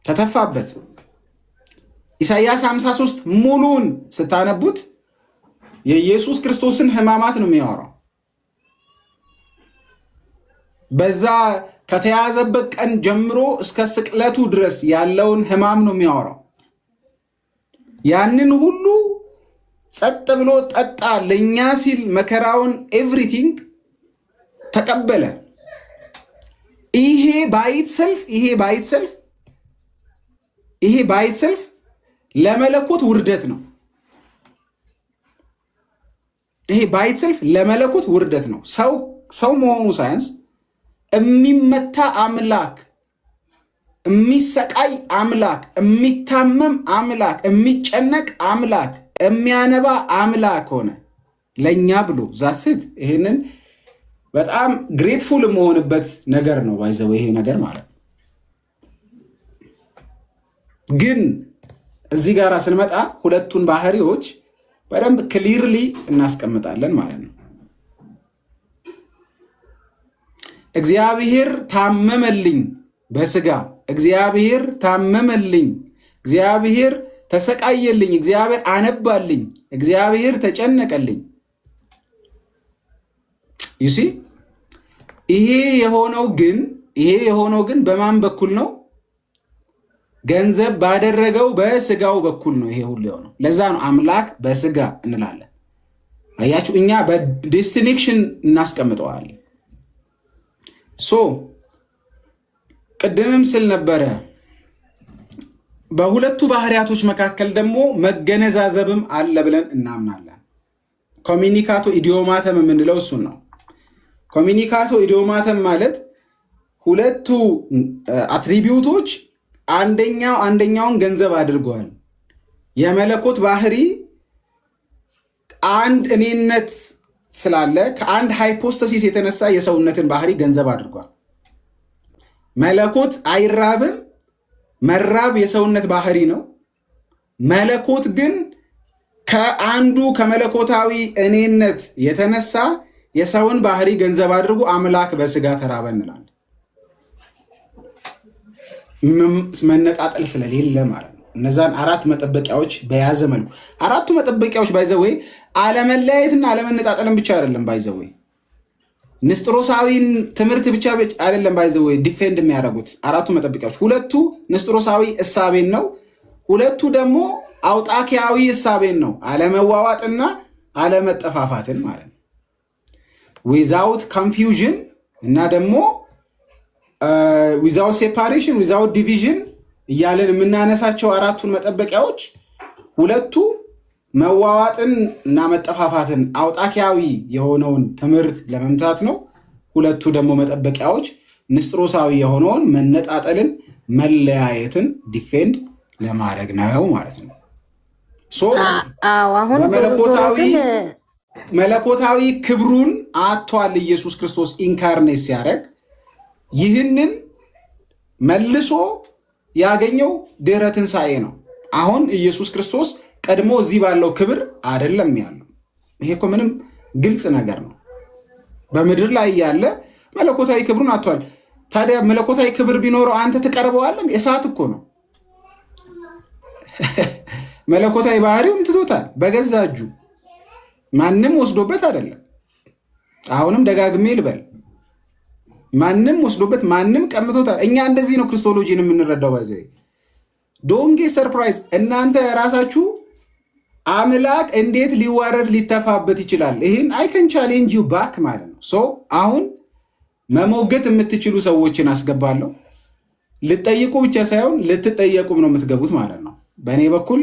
ተተፋበት። ኢሳይያስ 53 ሙሉን ስታነቡት የኢየሱስ ክርስቶስን ሕማማት ነው የሚያወራው። በዛ ከተያዘበት ቀን ጀምሮ እስከ ስቅለቱ ድረስ ያለውን ሕማም ነው የሚያወራው። ያንን ሁሉ ጸጥ ብሎ ጠጣ፣ ለኛ ሲል መከራውን ኤቭሪቲንግ ተቀበለ። ይሄ ባይት ሰልፍ ለመለኮት ውርደት ነው። ይሄ ባይት ሰልፍ ለመለኮት ውርደት ነው። ሰው መሆኑ ሳያንስ የሚመታ አምላክ፣ የሚሰቃይ አምላክ፣ የሚታመም አምላክ፣ የሚጨነቅ አምላክ፣ የሚያነባ አምላክ ሆነ ለኛ ብሎ ዛስት። ይሄንን በጣም ግሬትፉል የመሆንበት ነገር ነው ባይዘው ይሄ ነገር ማለት ነው። ግን እዚህ ጋር ስንመጣ ሁለቱን ባህሪዎች በደንብ ክሊርሊ እናስቀምጣለን ማለት ነው። እግዚአብሔር ታመመልኝ በስጋ፣ እግዚአብሔር ታመመልኝ፣ እግዚአብሔር ተሰቃየልኝ፣ እግዚአብሔር አነባልኝ፣ እግዚአብሔር ተጨነቀልኝ። ዩሲ ይሄ የሆነው ግን በማን በኩል ነው? ገንዘብ ባደረገው በስጋው በኩል ነው ይሄ ሁሉ የሆነው። ለዛ ነው አምላክ በስጋ እንላለን። አያችሁ፣ እኛ በዲስቲንክሽን እናስቀምጠዋለን። ቅድምም ስል ነበረ በሁለቱ ባህሪያቶች መካከል ደግሞ መገነዛዘብም አለ ብለን እናምናለን። ኮሚኒካቶ ኢዲዮማተም የምንለው እሱን ነው። ኮሚኒካቶ ኢዲዮማተም ማለት ሁለቱ አትሪቢዩቶች አንደኛውን ገንዘብ አድርገዋል። የመለኮት ባህሪ አንድ እኔነት ስላለ ከአንድ ሃይፖስተሲስ የተነሳ የሰውነትን ባህሪ ገንዘብ አድርጓል። መለኮት አይራብም። መራብ የሰውነት ባህሪ ነው። መለኮት ግን ከአንዱ ከመለኮታዊ እኔነት የተነሳ የሰውን ባህሪ ገንዘብ አድርጎ አምላክ በስጋ ተራበ እንላለን። መነጣጠል ስለሌለ ማለት ነው። እነዛን አራት መጠበቂያዎች በያዘ መልኩ አራቱ መጠበቂያዎች ባይዘወይ አለመለያየትና አለመነጣጠልን ብቻ አይደለም። ባይዘወይ ንስጥሮሳዊን ትምህርት ብቻ አይደለም። ባይዘወይ ዲፌንድ የሚያደርጉት አራቱ መጠበቂያዎች ሁለቱ ንስጥሮሳዊ እሳቤን ነው፣ ሁለቱ ደግሞ አውጣኪያዊ እሳቤን ነው። አለመዋዋጥና አለመጠፋፋትን ማለት ነው። ዊዛውት ኮንፊውዥን እና ደግሞ ዊዛውት ሴፓሬሽን ዊዛውት ዲቪዥን እያለን የምናነሳቸው አራቱን መጠበቂያዎች ሁለቱ መዋዋጥን እና መጠፋፋትን አውጣኪያዊ የሆነውን ትምህርት ለመምታት ነው። ሁለቱ ደግሞ መጠበቂያዎች ንስጥሮሳዊ የሆነውን መነጣጠልን፣ መለያየትን ዲፌንድ ለማድረግ ነው ማለት ነው። መለኮታዊ ክብሩን አጥቷል ኢየሱስ ክርስቶስ ኢንካርኔት ሲያደርግ። ይህንን መልሶ ያገኘው ድህረ ትንሣኤ ነው። አሁን ኢየሱስ ክርስቶስ ቀድሞ እዚህ ባለው ክብር አይደለም ያለው። ይሄ እኮ ምንም ግልጽ ነገር ነው። በምድር ላይ ያለ መለኮታዊ ክብሩን አጥቷል። ታዲያ መለኮታዊ ክብር ቢኖረው አንተ ትቀርበዋለን? እሳት እኮ ነው። መለኮታዊ ባህሪውን ትቶታል በገዛ እጁ። ማንም ወስዶበት አይደለም። አሁንም ደጋግሜ ልበል፣ ማንም ወስዶበት ማንም ቀምቶታል። እኛ እንደዚህ ነው ክርስቶሎጂን የምንረዳው። ባይዘ ዶንጌ ሰርፕራይዝ። እናንተ ራሳችሁ አምላክ እንዴት ሊዋረድ ሊተፋበት ይችላል? ይህን አይከን ቻሌንጅ ዩ ባክ ማለት ነው። አሁን መሞገት የምትችሉ ሰዎችን አስገባለሁ። ልጠይቁ ብቻ ሳይሆን ልትጠየቁም ነው የምትገቡት ማለት ነው። በእኔ በኩል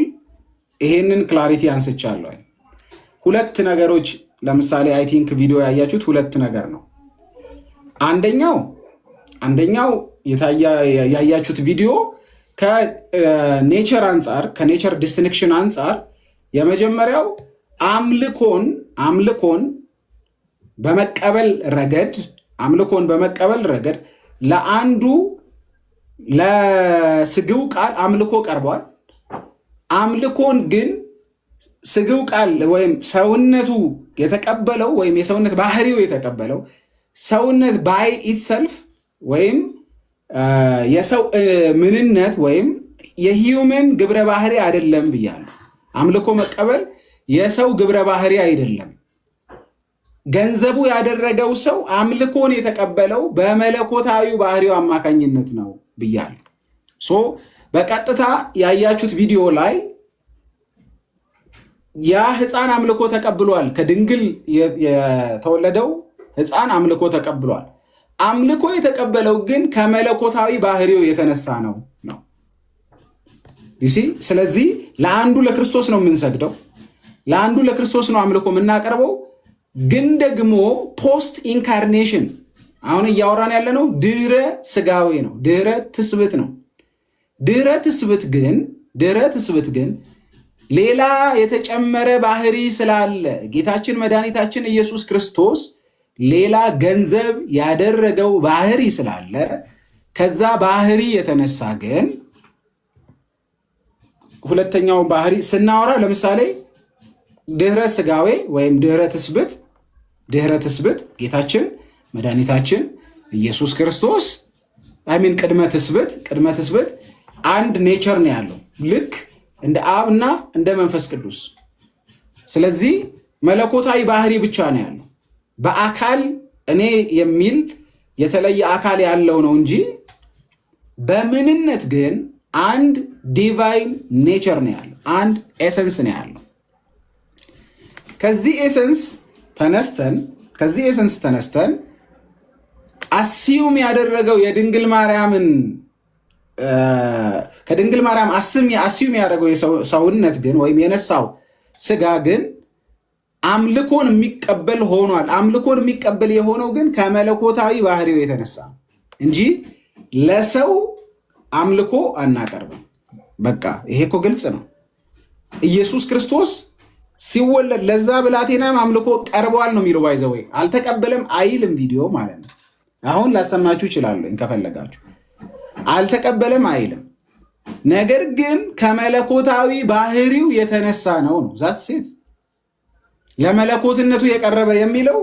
ይሄንን ክላሪቲ አንስቻለሁ። ሁለት ነገሮች ለምሳሌ አይ ቲንክ ቪዲዮ ያያችሁት ሁለት ነገር ነው። አንደኛው ያያችሁት ቪዲዮ ከኔቸር አንጻር ከኔቸር ዲስቲንክሽን አንጻር የመጀመሪያው አምልኮን በመቀበል ረገድ ለአንዱ ለስግው ቃል አምልኮ ቀርቧል። አምልኮን ግን ስግው ቃል ወይም ሰውነቱ የተቀበለው ወይም የሰውነት ባህሪው የተቀበለው ሰውነት ባይ ኢትሰልፍ ወይም የሰው ምንነት ወይም የሂውመን ግብረ ባህሪ አይደለም ብያለሁ። አምልኮ መቀበል የሰው ግብረ ባህሪ አይደለም። ገንዘቡ ያደረገው ሰው አምልኮን የተቀበለው በመለኮታዊ ባህሪው አማካኝነት ነው ብያለሁ። በቀጥታ ያያችሁት ቪዲዮ ላይ ያ ሕፃን አምልኮ ተቀብሏል። ከድንግል የተወለደው ሕፃን አምልኮ ተቀብሏል። አምልኮ የተቀበለው ግን ከመለኮታዊ ባህሪው የተነሳ ነው። ስለዚህ ለአንዱ ለክርስቶስ ነው የምንሰግደው፣ ለአንዱ ለክርስቶስ ነው አምልኮ የምናቀርበው። ግን ደግሞ ፖስት ኢንካርኔሽን አሁን እያወራን ያለ ነው ድህረ ስጋዌ ነው፣ ድህረ ትስብእት ነው። ድህረ ትስብእት ግን ሌላ የተጨመረ ባህሪ ስላለ ጌታችን መድኃኒታችን ኢየሱስ ክርስቶስ ሌላ ገንዘብ ያደረገው ባህሪ ስላለ ከዛ ባህሪ የተነሳ ግን ሁለተኛውን ባህሪ ስናወራ ለምሳሌ ድህረ ስጋዌ ወይም ድህረ ትስብእት ጌታችን መድኃኒታችን ኢየሱስ ክርስቶስ ቅድመ ትስብእት አንድ ኔቸር ነው ያለው ልክ እንደ አብና እንደ መንፈስ ቅዱስ። ስለዚህ መለኮታዊ ባህሪ ብቻ ነው ያለው። በአካል እኔ የሚል የተለየ አካል ያለው ነው እንጂ በምንነት ግን አንድ ዲቫይን ኔቸር ነው ያለው፣ አንድ ኤሰንስ ነው ያለው። ከዚህ ኤሰንስ ተነስተን አስዩም ያደረገው የድንግል ማርያምን ከድንግል ማርያም አስዩም ያደረገው ሰውነት ግን ወይም የነሳው ስጋ ግን አምልኮን የሚቀበል ሆኗል። አምልኮን የሚቀበል የሆነው ግን ከመለኮታዊ ባህሪው የተነሳ እንጂ ለሰው አምልኮ አናቀርብም። በቃ ይሄ እኮ ግልጽ ነው። ኢየሱስ ክርስቶስ ሲወለድ ለዛ ብላቴናም አምልኮ ቀርበዋል ነው የሚለው። ባይዘወይ አልተቀበለም አይልም ቪዲዮ ማለት ነው። አሁን ላሰማችሁ እችላለሁ ከፈለጋችሁ። አልተቀበለም አይልም። ነገር ግን ከመለኮታዊ ባህሪው የተነሳ ነው ዛት ሴት ለመለኮትነቱ የቀረበ የሚለው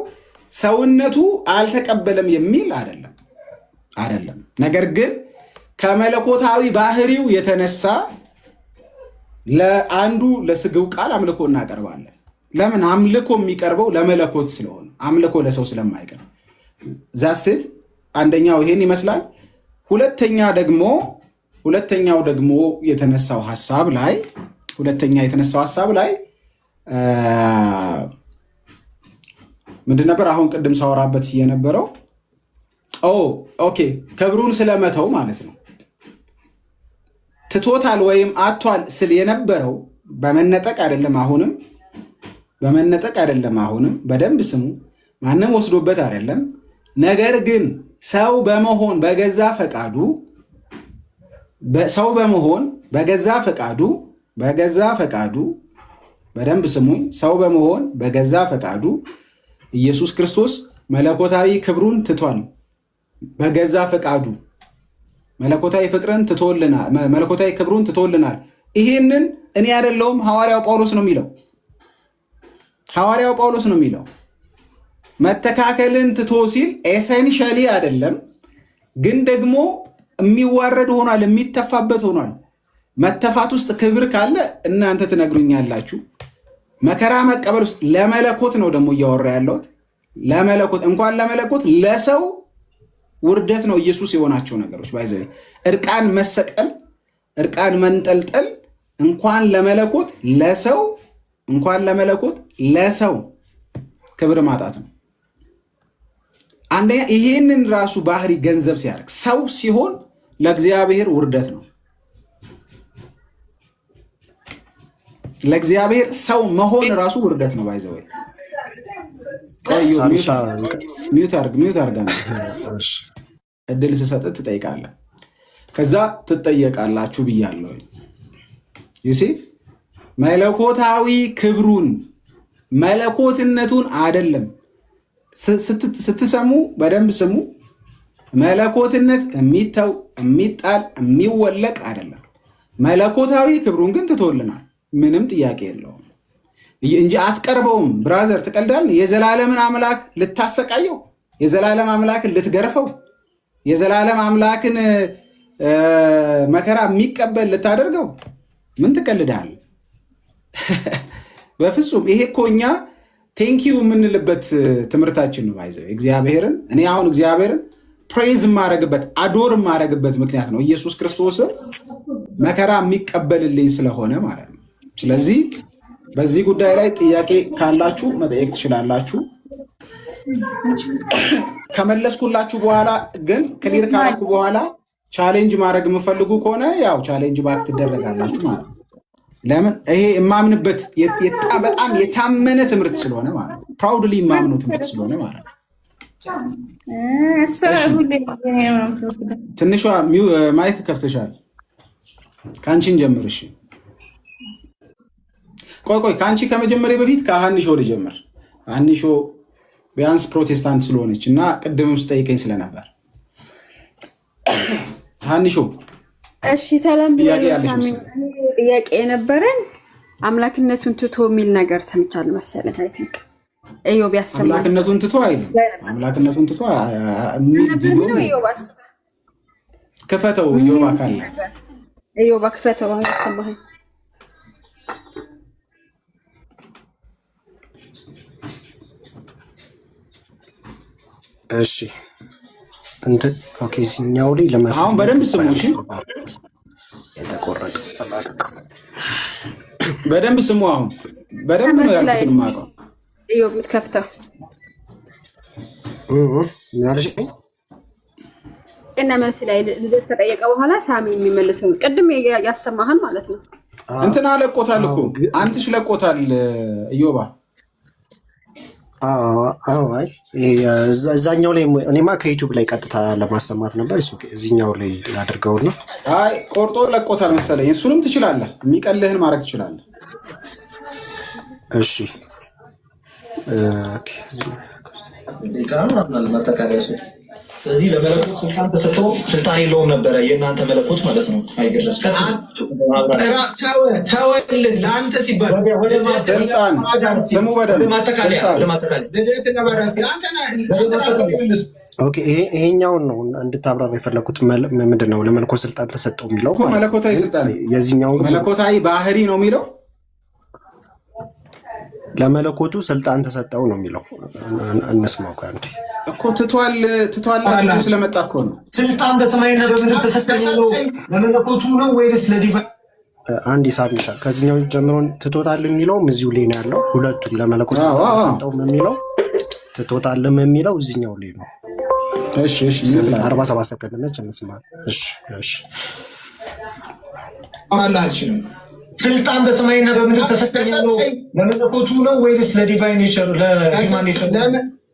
ሰውነቱ አልተቀበለም የሚል አይደለም። ነገር ግን ከመለኮታዊ ባህሪው የተነሳ ለአንዱ ለስግው ቃል አምልኮ እናቀርባለን። ለምን? አምልኮ የሚቀርበው ለመለኮት ስለሆነ፣ አምልኮ ለሰው ስለማይቀርብ። ዛት ሴት አንደኛው ይሄን ይመስላል። ሁለተኛው ደግሞ የተነሳው ሐሳብ ላይ ምንድን ነበር? አሁን ቅድም ሳወራበት የነበረው ኦኬ፣ ክብሩን ስለመተው ማለት ነው። ትቶታል ወይም አቷል ስል የነበረው በመነጠቅ አይደለም። አሁንም በደንብ ስሙ። ማንም ወስዶበት አይደለም። ነገር ግን ሰው በመሆን በገዛ ፈቃዱ በደንብ ስሙኝ። ሰው በመሆን በገዛ ፈቃዱ ኢየሱስ ክርስቶስ መለኮታዊ ክብሩን ትቷል። በገዛ ፈቃዱ መለኮታዊ ክብሩን ትቶልናል። ይሄንን እኔ አይደለሁም፣ ሐዋርያው ጳውሎስ ነው የሚለው። መተካከልን ትቶ ሲል ኤሰንሻሊ አይደለም፣ ግን ደግሞ የሚዋረድ ሆኗል፣ የሚተፋበት ሆኗል። መተፋት ውስጥ ክብር ካለ እናንተ ትነግሩኛላችሁ። መከራ መቀበል ውስጥ ለመለኮት ነው ደግሞ እያወራ ያለሁት። እንኳን ለመለኮት ለሰው ውርደት ነው ኢየሱስ የሆናቸው ነገሮች። ባይዘ እርቃን መሰቀል፣ እርቃን መንጠልጠል እንኳን ለመለኮት ለሰው ክብር ማጣት ነው። አንደኛ ይሄንን ራሱ ባህሪ ገንዘብ ሲያደርግ ሰው ሲሆን ለእግዚአብሔር ውርደት ነው። ለእግዚአብሔር ሰው መሆን ራሱ ውርደት ነው። ባይዘ ሚዩት አርጋ እድል ስሰጥ ትጠይቃለህ፣ ከዛ ትጠየቃላችሁ ብያለሁ። ዩሲ መለኮታዊ ክብሩን መለኮትነቱን አይደለም ስትሰሙ በደንብ ስሙ። መለኮትነት የሚተው የሚጣል የሚወለቅ አይደለም። መለኮታዊ ክብሩን ግን ትቶልናል፣ ምንም ጥያቄ የለውም እንጂ አትቀርበውም። ብራዘር ትቀልዳል። የዘላለምን አምላክ ልታሰቃየው፣ የዘላለም አምላክን ልትገርፈው፣ የዘላለም አምላክን መከራ የሚቀበል ልታደርገው ምን ትቀልዳል? በፍጹም። ይሄ እኮ እኛ ቴንኪዩ የምንልበት ትምህርታችን ነው። ይዘው እግዚአብሔርን እኔ አሁን እግዚአብሔርን ፕሬዝ የማረግበት አዶር የማረግበት ምክንያት ነው ኢየሱስ ክርስቶስን መከራ የሚቀበልልኝ ስለሆነ ማለት ነው። ስለዚህ በዚህ ጉዳይ ላይ ጥያቄ ካላችሁ መጠየቅ ትችላላችሁ። ከመለስኩላችሁ በኋላ ግን ክሊር ካረኩ በኋላ ቻሌንጅ ማድረግ የምፈልጉ ከሆነ ያው ቻሌንጅ ባክ ትደረጋላችሁ ማለት ነው። ለምን ይሄ የማምንበት በጣም የታመነ ትምህርት ስለሆነ ማለት ነው። ፕራውድሊ የማምነው ትምህርት ስለሆነ ማለት ነው። ትንሿ ማይክ ከፍተሻል። ከአንቺን ጀምር። እሺ ቆይ ከአንቺ ከመጀመሪያ በፊት ከሀኒሾ ልጀምር። ሀኒሾ ቢያንስ ፕሮቴስታንት ስለሆነች እና ቅድምም ስጠይቀኝ ስለነበር ሀኒሾ እሺ ሰላም ጥያቄ የነበረን አምላክነቱን ትቶ የሚል ነገር ሰምቻለሁ መሰለኝ። አይ ቲንክ ኢዮብ ያሰማል። አምላክነቱን ትቶ ክፈተው። ኢዮብ ካለ ኢዮብ ክፈተው። ያሰማኸኝ እሺ እንትን ኦኬ። ሲኛው ላይ ለማፈን አሁን በደንብ ስሙ። እሺ የተቆረጠ በደንብ ስሙ። አሁን በደንብ ነው ያልኩት ማቀው ኢዮብ ከፍተው ምናልሽ እና መልስ ላይ ልጅ ተጠየቀ በኋላ ሳሚ የሚመልሰው ቅድም ያሰማህን ማለት ነው። እንትና ለቆታል እኮ አንተሽ ለቆታል ኢዮባ። አይ እዛኛው ላይ እኔማ ከዩቲዩብ ላይ ቀጥታ ለማሰማት ነበር። እሱ እዚህኛው ላይ ያድርገውና አይ ቆርጦ ለቆታል መሰለኝ። እሱንም ትችላለህ፣ የሚቀልህን ማድረግ ትችላለህ። እሺ ስለዚህ ለመለኮት ስልጣን ተሰጥቶ ስልጣን የለውም ነበረ። የእናንተ መለኮት ማለት ነው። አይገረስ ተወልን ለአንተ ሲባል ስልጣን ስሙ በደንብ ኦኬ። ይሄኛውን ነው እንድታብራራ የፈለኩት። ምንድን ነው ለመለኮት ስልጣን ተሰጠው የሚለው? መለኮታዊ ስልጣን የዚህኛው መለኮታዊ ባህሪ ነው የሚለው። ለመለኮቱ ስልጣን ተሰጠው ነው የሚለው። እንስማው ከአንዴ እኮ ትቷል ስለመጣ እኮ ነው። ስልጣን በሰማይና በምድር ተሰጠኝ ነው ለመለኮቱ ነው ወይስ ለዲቫይን? አንድ ሳብሻ ከዚህኛው ጀምሮ ትቶታል የሚለውም እዚሁ ላይ ነው ያለው። ሁለቱም ለመለኮቱ ተሰጠው የሚለው ትቶታልም የሚለው እዚህኛው ላይ ነው። እሺ 47 ሰከንድ ነች። እንስማ። እሺ አላልሽም። ስልጣን በሰማይና በምድር ተሰጠኝ ነው ለመለኮቱ ነው ወይስ ለዲቫይን ኔቸር? ለሂውማን ኔቸር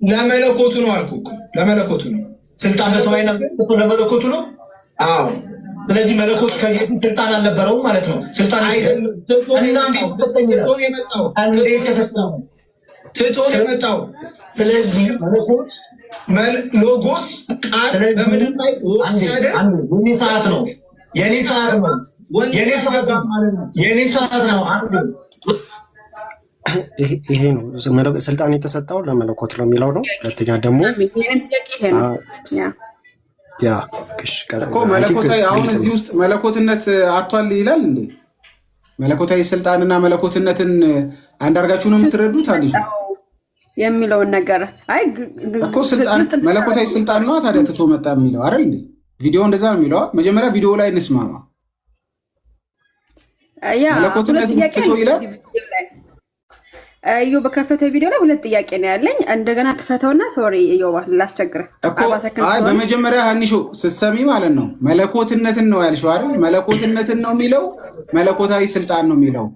ለመለኮቱ ነው አልኩ እኮ ለመለኮቱ ነው። ስልጣን በሰማይና በምድር ለመለኮቱ ነው። አዎ። ስለዚህ መለኮት ከዚህ ስልጣን አልነበረውም ማለት ነው። ስልጣን አይደለም ትቶ የመጣው ስለዚህ መለኮት ሎጎስ ቃል በምድር ላይ ሲያደርግ የኔ ሰዓት ነው። የኔ ሰዓት ነው። ይሄ ነው ስልጣን የተሰጠው ለመለኮት ነው የሚለው ነው። ሁለተኛ ደግሞ መለኮታዊ አሁን እዚህ ውስጥ መለኮትነት አቷል ይላል እንዴ? መለኮታዊ ስልጣንና መለኮትነትን አንድ አድርጋችሁ ነው የምትረዱት? አንዴ የሚለውን ነገር አይ እኮ ስልጣን መለኮታዊ ስልጣን ነው ታዲያ ትቶ መጣ የሚለው አይደል እንዴ? ቪዲዮ እንደዛ ነው የሚለው። መጀመሪያ ቪዲዮ ላይ እንስማማ። መለኮትነት ትቶ ይላል። እዩ በከፈተ ቪዲዮ ላይ ሁለት ጥያቄ ነው ያለኝ። እንደገና ክፈተውና ሶሪ እዮባ ላስቸግረ አይ በመጀመሪያ ሀኒሾ ስትሰሚ ማለት ነው መለኮትነትን ነው ያልሽው አይደል? መለኮትነትን ነው የሚለው መለኮታዊ ስልጣን ነው የሚለው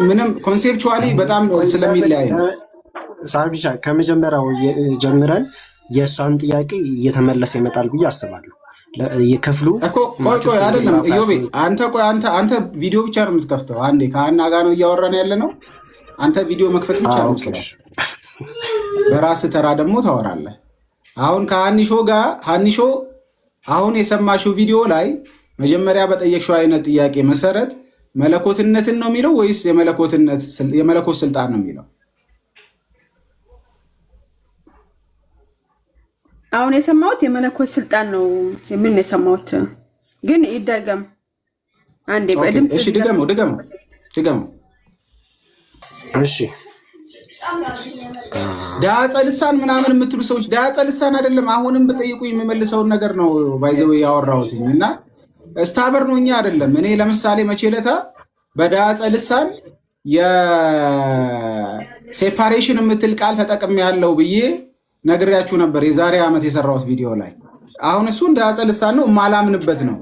ምንም ኮንሴፕቹዋሊ በጣም ስለሚለያይ ነው። ሳቢሻ ከመጀመሪያው ጀምረን የእሷን ጥያቄ እየተመለሰ ይመጣል ብዬ አስባለሁ። የክፍሉ ቆይ አይደለም ኢዮቤ አንተ ቪዲዮ ብቻ ነው የምትከፍተው። አንዴ ከአና ጋር ነው እያወራን ያለ ነው። አንተ ቪዲዮ መክፈት ብቻ ነው የምትችለው። በራስህ ተራ ደግሞ ታወራለህ። አሁን ከሀኒሾ ጋር ሀኒሾ አሁን የሰማሽው ቪዲዮ ላይ መጀመሪያ በጠየቅሽው አይነት ጥያቄ መሰረት መለኮትነትን ነው የሚለው ወይስ የመለኮት ስልጣን ነው የሚለው? አሁን የሰማሁት የመለኮት ስልጣን ነው። ምን የሰማሁት ግን ይደገም አንዴ በድምጽ። እሺ ድገመው። እሺ ዳጸ ልሳን ምናምን የምትሉ ሰዎች ዳጸ ልሳን አይደለም። አሁንም በጠይቁ የምመልሰውን ነገር ነው ባይዘው ያወራሁት እና እስታበር ነው እኛ አይደለም። እኔ ለምሳሌ መቼለታ በዳጸ ልሳን የሴፓሬሽን የምትል ቃል ተጠቅሜ ያለው ብዬ ነግሬያችሁ ነበር የዛሬ ዓመት የሰራሁት ቪዲዮ ላይ። አሁን እሱ ዳጸ ልሳን ነው የማላምንበት ነው።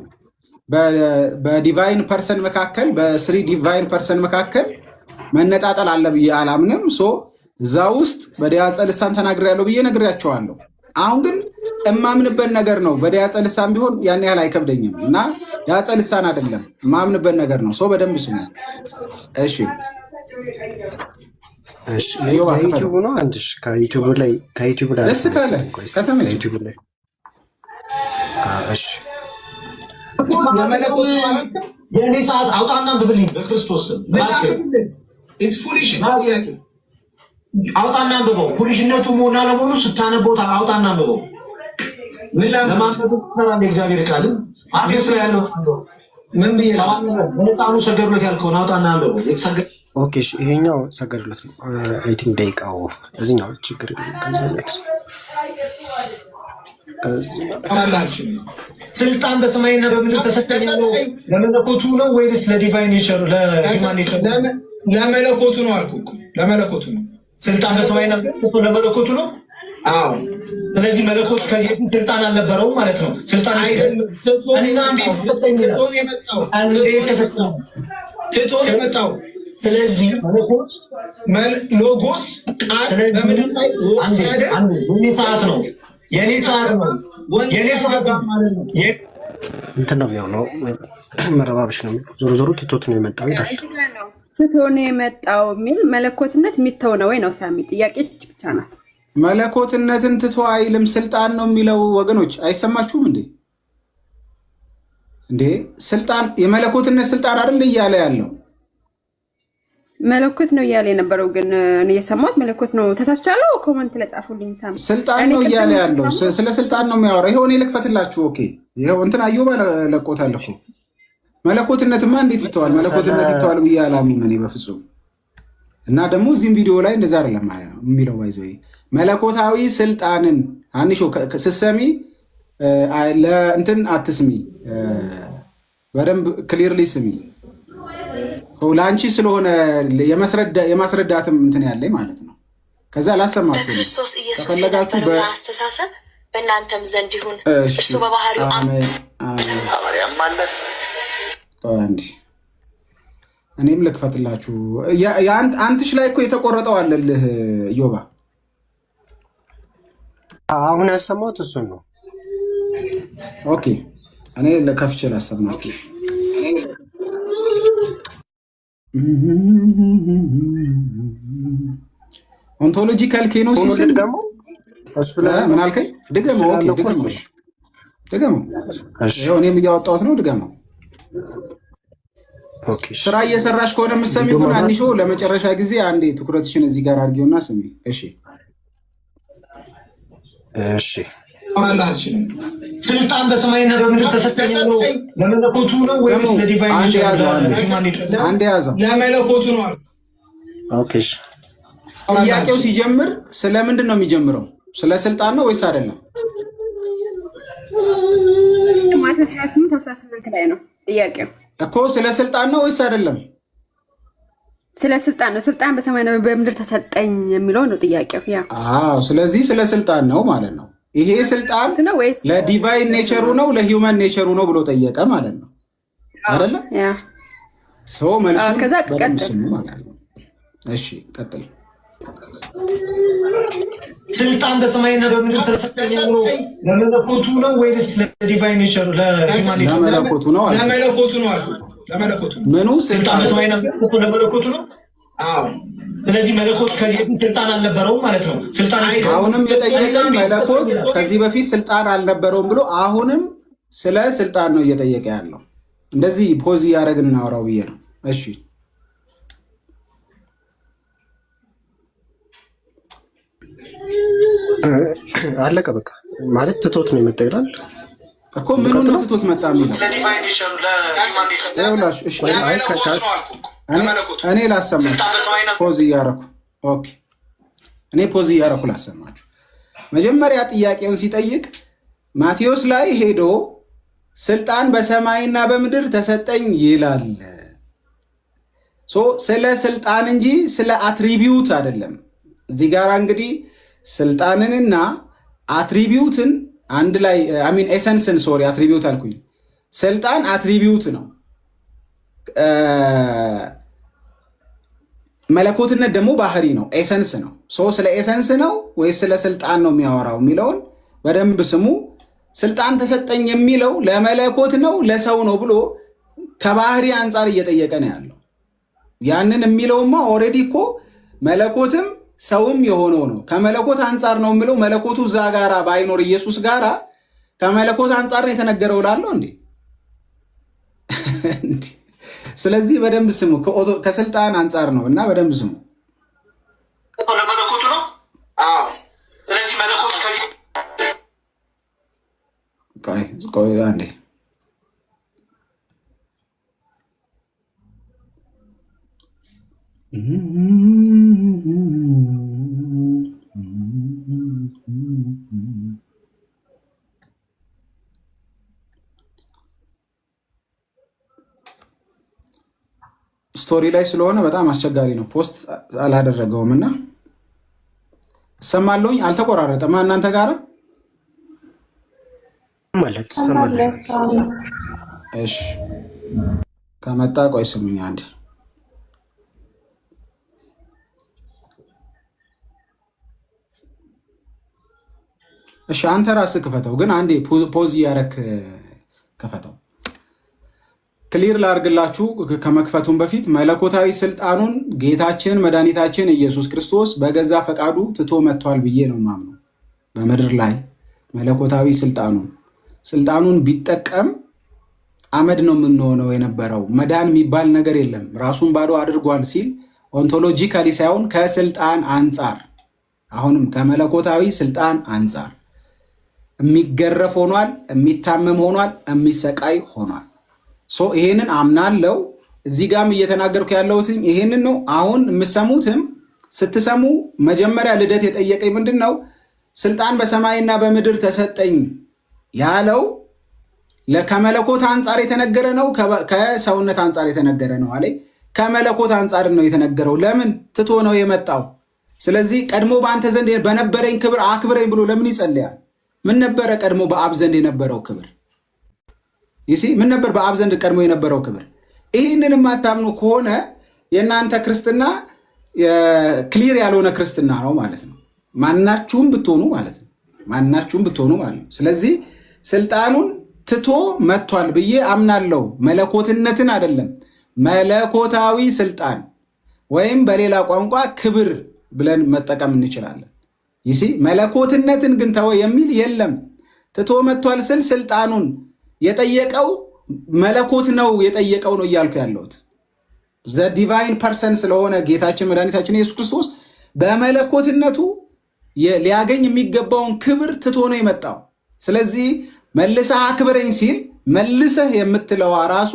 በዲቫይን ፐርሰን መካከል በስሪ ዲቫይን ፐርሰን መካከል መነጣጠል አለ ብዬ አላምንም። እዛ ውስጥ በዳጸ ልሳን ተናግሬያለሁ ብዬ ነግሬያቸዋለሁ። አሁን ግን እማምንበት ነገር ነው። በዳጸ ልሳን ቢሆን ያን ያህል አይከብደኝም እና ዳጸ ልሳን አይደለም እማምንበት ነገር ነው። በደንብ ስሙ እሺ። ከዩቲዩብ ነው አንቺ ከዩቲዩብ ላይ ደስ ካለ ከተመቸ እሺ። የእኔ ሰዓት አውጣና ብብልኝ በክርስቶስ አውጣና አንብበው። ፉሊሽነቱ መሆን አለመሆኑ ስታነበው አውጣና አንብበው። ምን ለማንበብ ተራ እግዚአብሔር ቃልም አቴስ ላይ ያለው ምን ብዬ ለጻኑ ሰገዱለት ያልከውን አውጣና አንብበው። ኦኬ እሺ፣ ይሄኛው ሰገዱለት ነው። አይ ቲንክ ደቂቃው እዚህኛው ችግር ከዚህ ነው። ስልጣን በሰማይና በምድር ተሰጠኝ ነው። ለመለኮቱ ነው ወይስ ለዲቫይን ኔቸር ለሂውማን ኔቸር? ለመለኮቱ ነው አልኩ። ለመለኮቱ ነው ስልጣን በሰማይና በምድር ለመለኮቱ ነው። አዎ። ስለዚህ መለኮት ከዚህ ስልጣን አልነበረውም ማለት ነው። ስልጣን አይደለም። እና የመጣው ስለዚህ መለኮት ሎጎስ ቃል በምድር ላይ ሰዓት ነው። የኔ ሰዓት ማለት ነው። እንትን ነው የሚሆነው፣ መረባብሽ ነው። ዞሮ ትቶት ነው የመጣው ይላል። ትቶ ነው የመጣው የሚል መለኮትነት የሚተው ነው ወይ ነው? ሳሚ ጥያቄ ብቻ ናት። መለኮትነትን ትቶ አይልም ስልጣን ነው የሚለው። ወገኖች አይሰማችሁም እንዴ? ስልጣን የመለኮትነት ስልጣን አይደል እያለ ያለው መለኮት ነው እያለ የነበረው ግን እኔ የሰማሁት መለኮት ነው። ተሳስቻለሁ። ኮመንት ለጻፉልኝ ሳሚ ስልጣን ነው እያለ ያለው ስለ ስልጣን ነው የሚያወራው። ይሄው እኔ ልክፈትላችሁ። ኦኬ ይሄው እንትን አዩባ ለቆታል እኮ መለኮትነትማ እንዴት ይተዋል? መለኮትነት ይተዋል ብዬ አላምንም እኔ በፍጹም። እና ደግሞ እዚህም ቪዲዮ ላይ እንደዛ አይደለም ማለት ነው የሚለው ባይዘው መለኮታዊ ስልጣንን አንሾ ስሰሚ ለእንትን አትስሚ፣ በደንብ ክሊርሊ ስሚ። ለአንቺ ስለሆነ የማስረዳትም እንትን ያለኝ ማለት ነው። ከዛ ላሰማችሁ በክርስቶስ ኢየሱስ የነበረው አስተሳሰብ በእናንተም ዘንድ ይሁን። እሱ በባህሪው አማርያም ማለት እኔም ልክፈትላችሁ። አንትሽ ላይ እኮ የተቆረጠው አለልህ ዮባ። አሁን ያሰማሁት እሱን ነው። ኦኬ እኔ ለከፍቼ ላሰማችሁ። ኦንቶሎጂካል ኬኖሲስ ደግሞ እሱ ላይ ምን አልከኝ? ድገመው። ኦኬ ድገመው። እሺ እኔም እያወጣሁት ነው። ድገመው። ኦኬ ስራ እየሰራሽ ከሆነ የምትሰሚ ከሆነ አንሾ ለመጨረሻ ጊዜ አንዴ ትኩረትሽን እዚህ ጋር አድርጊውና ስሚ። እሺ ስልጣን በሰማይና በምድር ተሰጠኝ ነው። ለመለኮቱ ነው ወይስ ለዲቫይን ኔቸር? አንዴ ያዘው። ለመለኮቱ ነው። ኦኬ እሺ። ጥያቄው ሲጀምር ስለምንድን ነው የሚጀምረው? ስለ ስልጣን ነው ወይስ አይደለም? ማቴዎስ 28:18 ላይ ነው ጥያቄው እኮ። ስለ ስልጣን ነው ወይስ አይደለም? ስለ ስልጣን ነው። ስልጣን በሰማይና በምድር ተሰጠኝ የሚለው ነው ጥያቄው። አዎ፣ ስለዚህ ስለ ስልጣን ነው ማለት ነው። ይሄ ስልጣን ለዲቫይን ኔቸሩ ነው ለሂውማን ኔቸሩ ነው ብሎ ጠየቀ ማለት ነው አይደለ? ሰው መልሱ ማለት ነው። እሺ ቀጥል። ስልጣን በሰማይና በምድር ተሰጠኝ ነው። ለመለኮቱ ነው ወይስ ለዲቫይን ኔቸሩ? ለመለኮቱ ነው። ለመለኮቱ ነው አልኩ። ለመለኮቱ ምኑ ስልጣን በሰማይና በምድር ለመለኮቱ ነው። አዎ። ስለዚህ መለኮት ከዚህ በፊት ስልጣን አልነበረውም ማለት ነው። ስልጣን አሁንም የጠየቀን መለኮት ከዚህ በፊት ስልጣን አልነበረውም ብሎ አሁንም ስለ ስልጣን ነው እየጠየቀ ያለው። እንደዚህ ፖዝ እያደረግን እናወራው ብዬ ነው። እሺ አለቀ በቃ። ማለት ትቶት ነው የመጣው ይላል እኮ ምኑን ነው ትቶት መጣ የሚለው እኔ ላሰማችሁ ፖዝ እያደረኩ ኦኬ እኔ ፖዝ እያደረኩ ላሰማችሁ መጀመሪያ ጥያቄውን ሲጠይቅ ማቴዎስ ላይ ሄዶ ስልጣን በሰማይና በምድር ተሰጠኝ ይላል ስለ ስልጣን እንጂ ስለ አትሪቢዩት አይደለም እዚህ ጋር እንግዲህ ስልጣንንና አትሪቢዩትን አንድ ላይ አሚን ኤሰንስን ሶሪ አትሪቢዩት አልኩኝ ስልጣን አትሪቢዩት ነው መለኮትነት ደግሞ ባህሪ ነው ኤሰንስ ነው ስለ ኤሰንስ ነው ወይስ ስለ ስልጣን ነው የሚያወራው የሚለውን በደንብ ስሙ ስልጣን ተሰጠኝ የሚለው ለመለኮት ነው ለሰው ነው ብሎ ከባህሪ አንፃር እየጠየቀ ነው ያለው ያንን የሚለውማ ኦሬዲ እኮ መለኮትም ሰውም የሆነው ነው ከመለኮት አንፃር ነው የሚለው መለኮቱ እዛ ጋራ ባይኖር ኢየሱስ ጋራ ከመለኮት አንፃር ነው የተነገረው ላለው እንዴ ስለዚህ በደንብ ስሙ ከስልጣን አንፃር ነው እና በደንብ ስሙ ለመለኮቱ ነው አዎ ስለዚህ መለኮት ቆይ አንዴ ስቶሪ ላይ ስለሆነ በጣም አስቸጋሪ ነው ፖስት አላደረገውም እና ሰማለሁኝ አልተቆራረጠም እናንተ ጋር ማለት ሰማለሽ እሺ ከመጣ ቆይ ስሙኝ አንዴ እሺ አንተ ራስህ ክፈተው ግን አንዴ ፖዝ ያረክ ከፈተው ክሊር ላርግላችሁ ከመክፈቱን በፊት መለኮታዊ ስልጣኑን ጌታችን መድኃኒታችን ኢየሱስ ክርስቶስ በገዛ ፈቃዱ ትቶ መጥቷል ብዬ ነው ማምነው በምድር ላይ መለኮታዊ ስልጣኑን ቢጠቀም አመድ ነው የምንሆነው የነበረው መዳን የሚባል ነገር የለም ራሱን ባዶ አድርጓል ሲል ኦንቶሎጂካሊ ሳይሆን ከስልጣን አንፃር አሁንም ከመለኮታዊ ስልጣን አንፃር የሚገረፍ ሆኗል የሚታመም ሆኗል የሚሰቃይ ሆኗል ይሄንን አምናለው እዚህ ጋርም እየተናገርኩ ያለሁት ይሄንን ነው አሁን የምሰሙትም ስትሰሙ መጀመሪያ ልደት የጠየቀኝ ምንድነው ስልጣን በሰማይና በምድር ተሰጠኝ ያለው ከመለኮት አንፃር የተነገረ ነው ከሰውነት አንፃር የተነገረ ነው አለ ከመለኮት አንፃር ነው የተነገረው ለምን ትቶ ነው የመጣው ስለዚህ ቀድሞ በአንተ ዘንድ በነበረኝ ክብር አክብረኝ ብሎ ለምን ይጸልያል ምን ነበረ ቀድሞ በአብ ዘንድ የነበረው ክብር ምን ነበር በአብ ዘንድ ቀድሞ የነበረው ክብር ይህንን የማታምኑ ከሆነ የእናንተ ክርስትና ክሊር ያልሆነ ክርስትና ነው ማለት ነው ማናችሁም ብትሆኑ ማለት ነው ስለዚህ ስልጣኑን ትቶ መጥቷል ብዬ አምናለሁ መለኮትነትን አይደለም መለኮታዊ ስልጣን ወይም በሌላ ቋንቋ ክብር ብለን መጠቀም እንችላለን መለኮትነትን ግን ተወ የሚል የለም ትቶ መጥቷል ስል ስልጣኑን የጠየቀው መለኮት ነው የጠየቀው ነው እያልኩ ያለሁት ዘ ዲቫይን ፐርሰን ስለሆነ ጌታችን መድኃኒታችን ኢየሱስ ክርስቶስ በመለኮትነቱ ሊያገኝ የሚገባውን ክብር ትቶ ነው የመጣው ስለዚህ መልሰህ አክብረኝ ሲል መልሰህ የምትለዋ ራሱ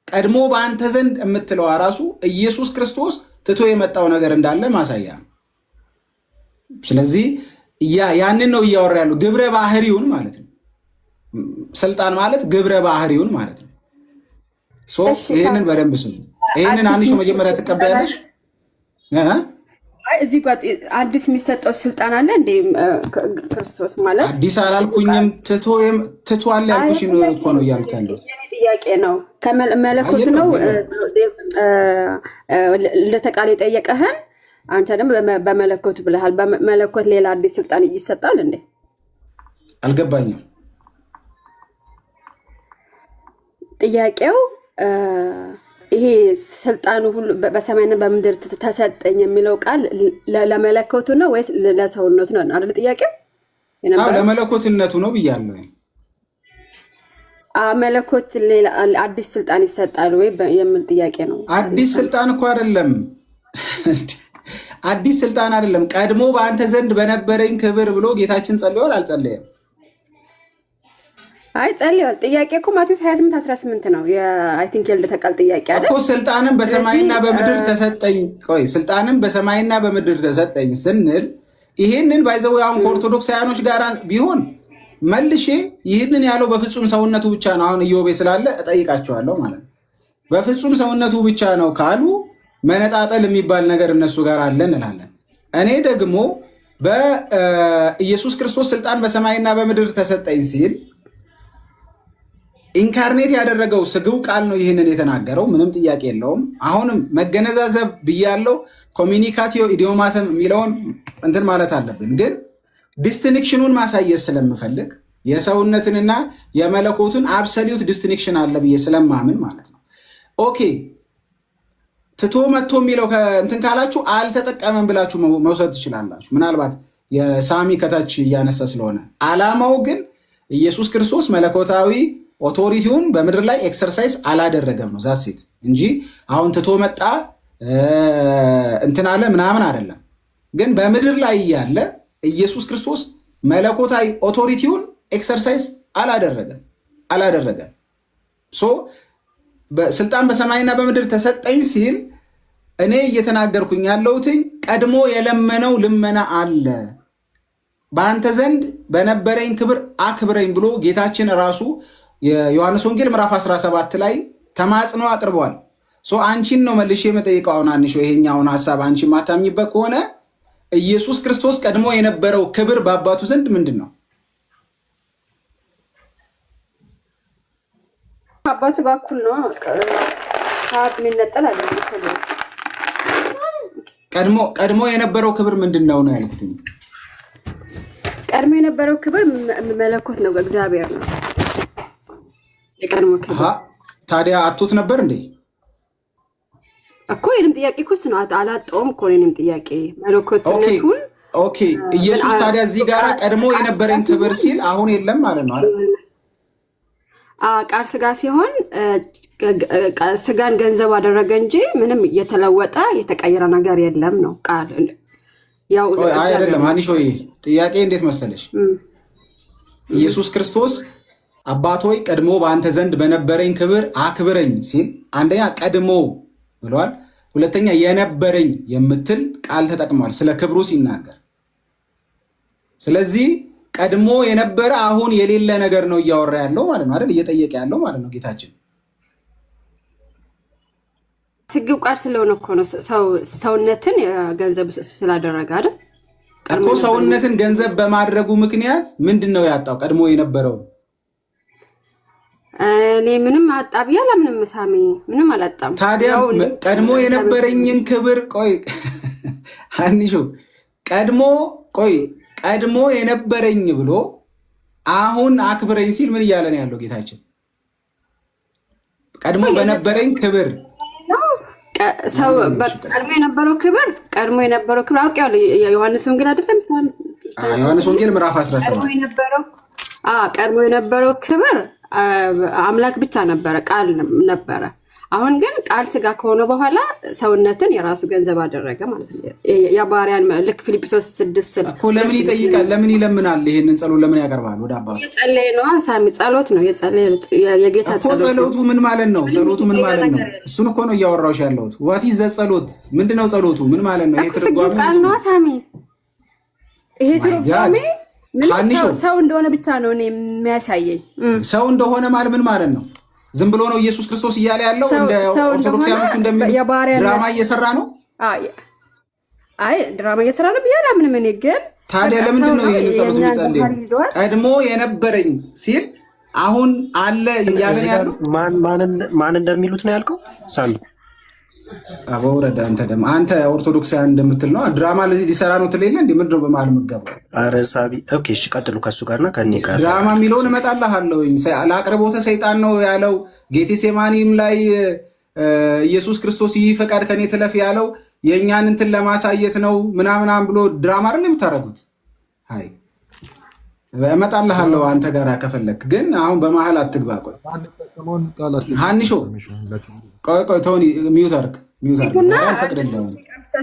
ቀድሞ በአንተ ዘንድ የምትለዋ ራሱ ኢየሱስ ክርስቶስ ትቶ የመጣው ነገር እንዳለ ማሳያ ነው ስለዚህ ያንን ነው እያወራ ያለው ግብረ ባህሪውን ማለት ነው ስልጣን ማለት ግብረ ባህሪውን ማለት ነው ይሄንን በደንብ ስሙ ይሄንን አንቺ መጀመሪያ ተቀበያለሽ እዚህ ጋር አዲስ የሚሰጠው ስልጣን አለ እንዴ ክርስቶስ ማለት አዲስ አላልኩኝም ትቷል ያልኩሽ ነው እኮ ነው እያልኩ ያለው ጥያቄ ነው ከመለኮት ነው ለተቃለ ጠየቀህን አንተ ደግሞ በመለኮት ብለሃል በመለኮት ሌላ አዲስ ስልጣን ይሰጣል እንዴ አልገባኝም ጥያቄው ይሄ ስልጣኑ ሁሉ በሰማይና በምድር ተሰጠኝ የሚለው ቃል ለመለኮቱ ነው ወይስ ለሰውነቱ ነው አይደል ጥያቄው ለመለኮትነቱ ነው ብያለሁ መለኮት ሌላ አዲስ ስልጣን ይሰጣል ወይ የሚል ጥያቄ ነው አዲስ ስልጣን እኮ አይደለም አዲስ ስልጣን አይደለም። ቀድሞ በአንተ ዘንድ በነበረኝ ክብር ብሎ ጌታችን ጸልዮል አልጸለየም? አይ ጸልዮል። ጥያቄ እኮ ማቴዎስ 28:18 ነው። አይ ቲንክ የልደተቃል ጥያቄ አይደል እኮ ስልጣንም በሰማይና በምድር ተሰጠኝ። ቆይ ስልጣንም በሰማይና በምድር ተሰጠኝ ስንል ይሄንን ባይዘው አሁን ከኦርቶዶክሳውያኖች ጋር ቢሆን መልሼ ይህንን ያለው በፍጹም ሰውነቱ ብቻ ነው። አሁን ኢዮቤ ስላለ እጠይቃቸዋለሁ ማለት ነው። በፍጹም ሰውነቱ ብቻ ነው ካሉ መነጣጠል የሚባል ነገር እነሱ ጋር አለ እንላለን። እኔ ደግሞ በኢየሱስ ክርስቶስ ስልጣን በሰማይና በምድር ተሰጠኝ ሲል ኢንካርኔት ያደረገው ስግው ቃል ነው ይህንን የተናገረው። ምንም ጥያቄ የለውም። አሁንም መገነዛዘብ ብያለው። ኮሚኒካቲዮ ኢዲዮማተም የሚለውን እንትን ማለት አለብን። ግን ዲስቲንክሽኑን ማሳየት ስለምፈልግ የሰውነትንና የመለኮቱን አብሰሊዩት ዲስቲንክሽን አለ ብዬ ስለማምን ማለት ነው። ኦኬ ትቶ መጥቶ የሚለው እንትን ካላችሁ አልተጠቀመም ብላችሁ መውሰድ ትችላላችሁ። ምናልባት የሳሚ ከታች እያነሳ ስለሆነ ዓላማው ግን ኢየሱስ ክርስቶስ መለኮታዊ ኦቶሪቲውን በምድር ላይ ኤክሰርሳይዝ አላደረገም ነው ዛሴት እንጂ አሁን ትቶ መጣ እንትን አለ ምናምን አይደለም። ግን በምድር ላይ ያለ ኢየሱስ ክርስቶስ መለኮታዊ ኦቶሪቲውን ኤክሰርሳይዝ አላደረገም። ስልጣን በሰማይና በምድር ተሰጠኝ ሲል እኔ እየተናገርኩኝ ያለሁትኝ ቀድሞ የለመነው ልመና አለ። በአንተ ዘንድ በነበረኝ ክብር አክብረኝ ብሎ ጌታችን ራሱ የዮሐንስ ወንጌል ምዕራፍ 17 ላይ ተማጽኖ አቅርቧል። አንቺን ነው መልሼ የምጠይቀው። አሁን አንሺ ይሄኛውን ሐሳብ አንቺ ማታምኝበት ከሆነ ኢየሱስ ክርስቶስ ቀድሞ የነበረው ክብር በአባቱ ዘንድ ምንድን ነው? አባቱ ጋር እኩል ነው። ካብ የሚነጠል አለ። ቀድሞ የነበረው ክብር ምንድን ነው ነው ያልኩት። ቀድሞ የነበረው ክብር መለኮት ነው፣ እግዚአብሔር ነው የቀድሞ ክብር። ታዲያ አቶት ነበር እንዴ እኮ? የኔም ጥያቄ እኮ ነው። አላጣውም እኮ የኔም ጥያቄ መለኮትነቱን። ኦኬ ኢየሱስ ታዲያ እዚህ ጋር ቀድሞ የነበረኝ ክብር ሲል አሁን የለም ማለት ነው አይደል? ቃል ስጋ ሲሆን ስጋን ገንዘብ አደረገ እንጂ ምንም የተለወጠ የተቀየረ ነገር የለም ነው ቃል። ያው አይደለም አንቺ ሆይ ጥያቄ እንዴት መሰለሽ? ኢየሱስ ክርስቶስ አባቶይ ቀድሞ በአንተ ዘንድ በነበረኝ ክብር አክብረኝ ሲል አንደኛ ቀድሞ ብሏል፣ ሁለተኛ የነበረኝ የምትል ቃል ተጠቅሟል ስለ ክብሩ ሲናገር። ስለዚህ ቀድሞ የነበረ አሁን የሌለ ነገር ነው እያወራ ያለው ማለት ነው አይደል? እየጠየቀ ያለው ማለት ነው ጌታችን። ስግው ቃል ስለሆነ እኮ ነው ሰውነትን ገንዘብ ስላደረገ አይደል እኮ። ሰውነትን ገንዘብ በማድረጉ ምክንያት ምንድን ነው ያጣው? ቀድሞ የነበረው እኔ ምንም አጣ ብዬ አላምንም። ሳሚ ምንም አላጣም። ታዲያ ቀድሞ የነበረኝን ክብር ቆይ አንሹ ቀድሞ የነበረኝ ብሎ አሁን አክብረኝ ሲል ምን እያለ ነው ያለው ጌታችን? ቀድሞ በነበረኝ ክብር ቀድሞ የነበረው ክብር አውቄዋለሁ። የዮሐንስ ወንጌል አይደለም? ዮሐንስ ወንጌል ምዕራፍ 17 ቀድሞ የነበረው ክብር አምላክ ብቻ ነበረ፣ ቃል ነበረ። አሁን ግን ቃል ስጋ ከሆነ በኋላ ሰውነትን የራሱ ገንዘብ አደረገ ማለት ነው። የባሪያን ልክ ፊልጵስዩስ 6 እኮ ለምን ይጠይቃል? ለምን ይለምናል? ይሄንን ጸሎት ለምን ያቀርባል? ወደ አባቱ የጸለየ ነው ሳሚ። ጸሎት ነው የጌታ ጸሎት። ጸሎቱ ምን ማለት ነው? ጸሎቱ ምን ማለት ነው? እሱን እኮ ነው እያወራሁሽ ያለሁት። ዋት ኢዝ ዘ ጸሎት? ምንድነው ጸሎቱ? ምን ማለት ነው? ይሄ ትርጓሜ ቃል ነው ሳሚ። ይሄ ትርጓሜ ሰው እንደሆነ ብቻ ነው እኔ የሚያሳየኝ። ሰው እንደሆነ ማለት ምን ማለት ነው? ዝም ብሎ ነው ኢየሱስ ክርስቶስ እያለ ያለው? እንደ ኦርቶዶክሳውያኖች እንደሚሉት ድራማ እየሰራ ነው? አይ ድራማ እየሰራ ነው ብዬ አላምንም እኔ። ግን ታዲያ ለምንድን ነው ይሄን ጸሎት የሚጸልየው? ቀድሞ የነበረኝ ሲል አሁን አለ እያለ ያለው ማን እንደሚሉት ነው ያልከው ሳሚ? አበውረዳ አንተ ደግሞ አንተ ኦርቶዶክሳውያን እንደምትል ነው ድራማ ሊሰራ ነው ትለለ እንዴ? ምንድን ነው በመሀል የምትገባው? ኧረ ሳቢ ኦኬ እሺ ቀጥሉ ከሱ ጋርና ከኔ ጋር ድራማ የሚለውን እመጣልሃለሁኝ። ለአቅርቦተ ሰይጣን ነው ያለው። ጌቴሴማኒም ላይ ኢየሱስ ክርስቶስ ይህ ፈቃድ ከኔ ትለፍ ያለው የእኛን እንትን ለማሳየት ነው ምናምናም ብሎ ድራማ አይደል የምታደርጉት? አይ እመጣልሃለሁ አንተ ጋር ከፈለክ፣ ግን አሁን በመሀል አትግባ። ቆይ ሀኒሾ ቆይ ቶኒ ሚውት አድርግ።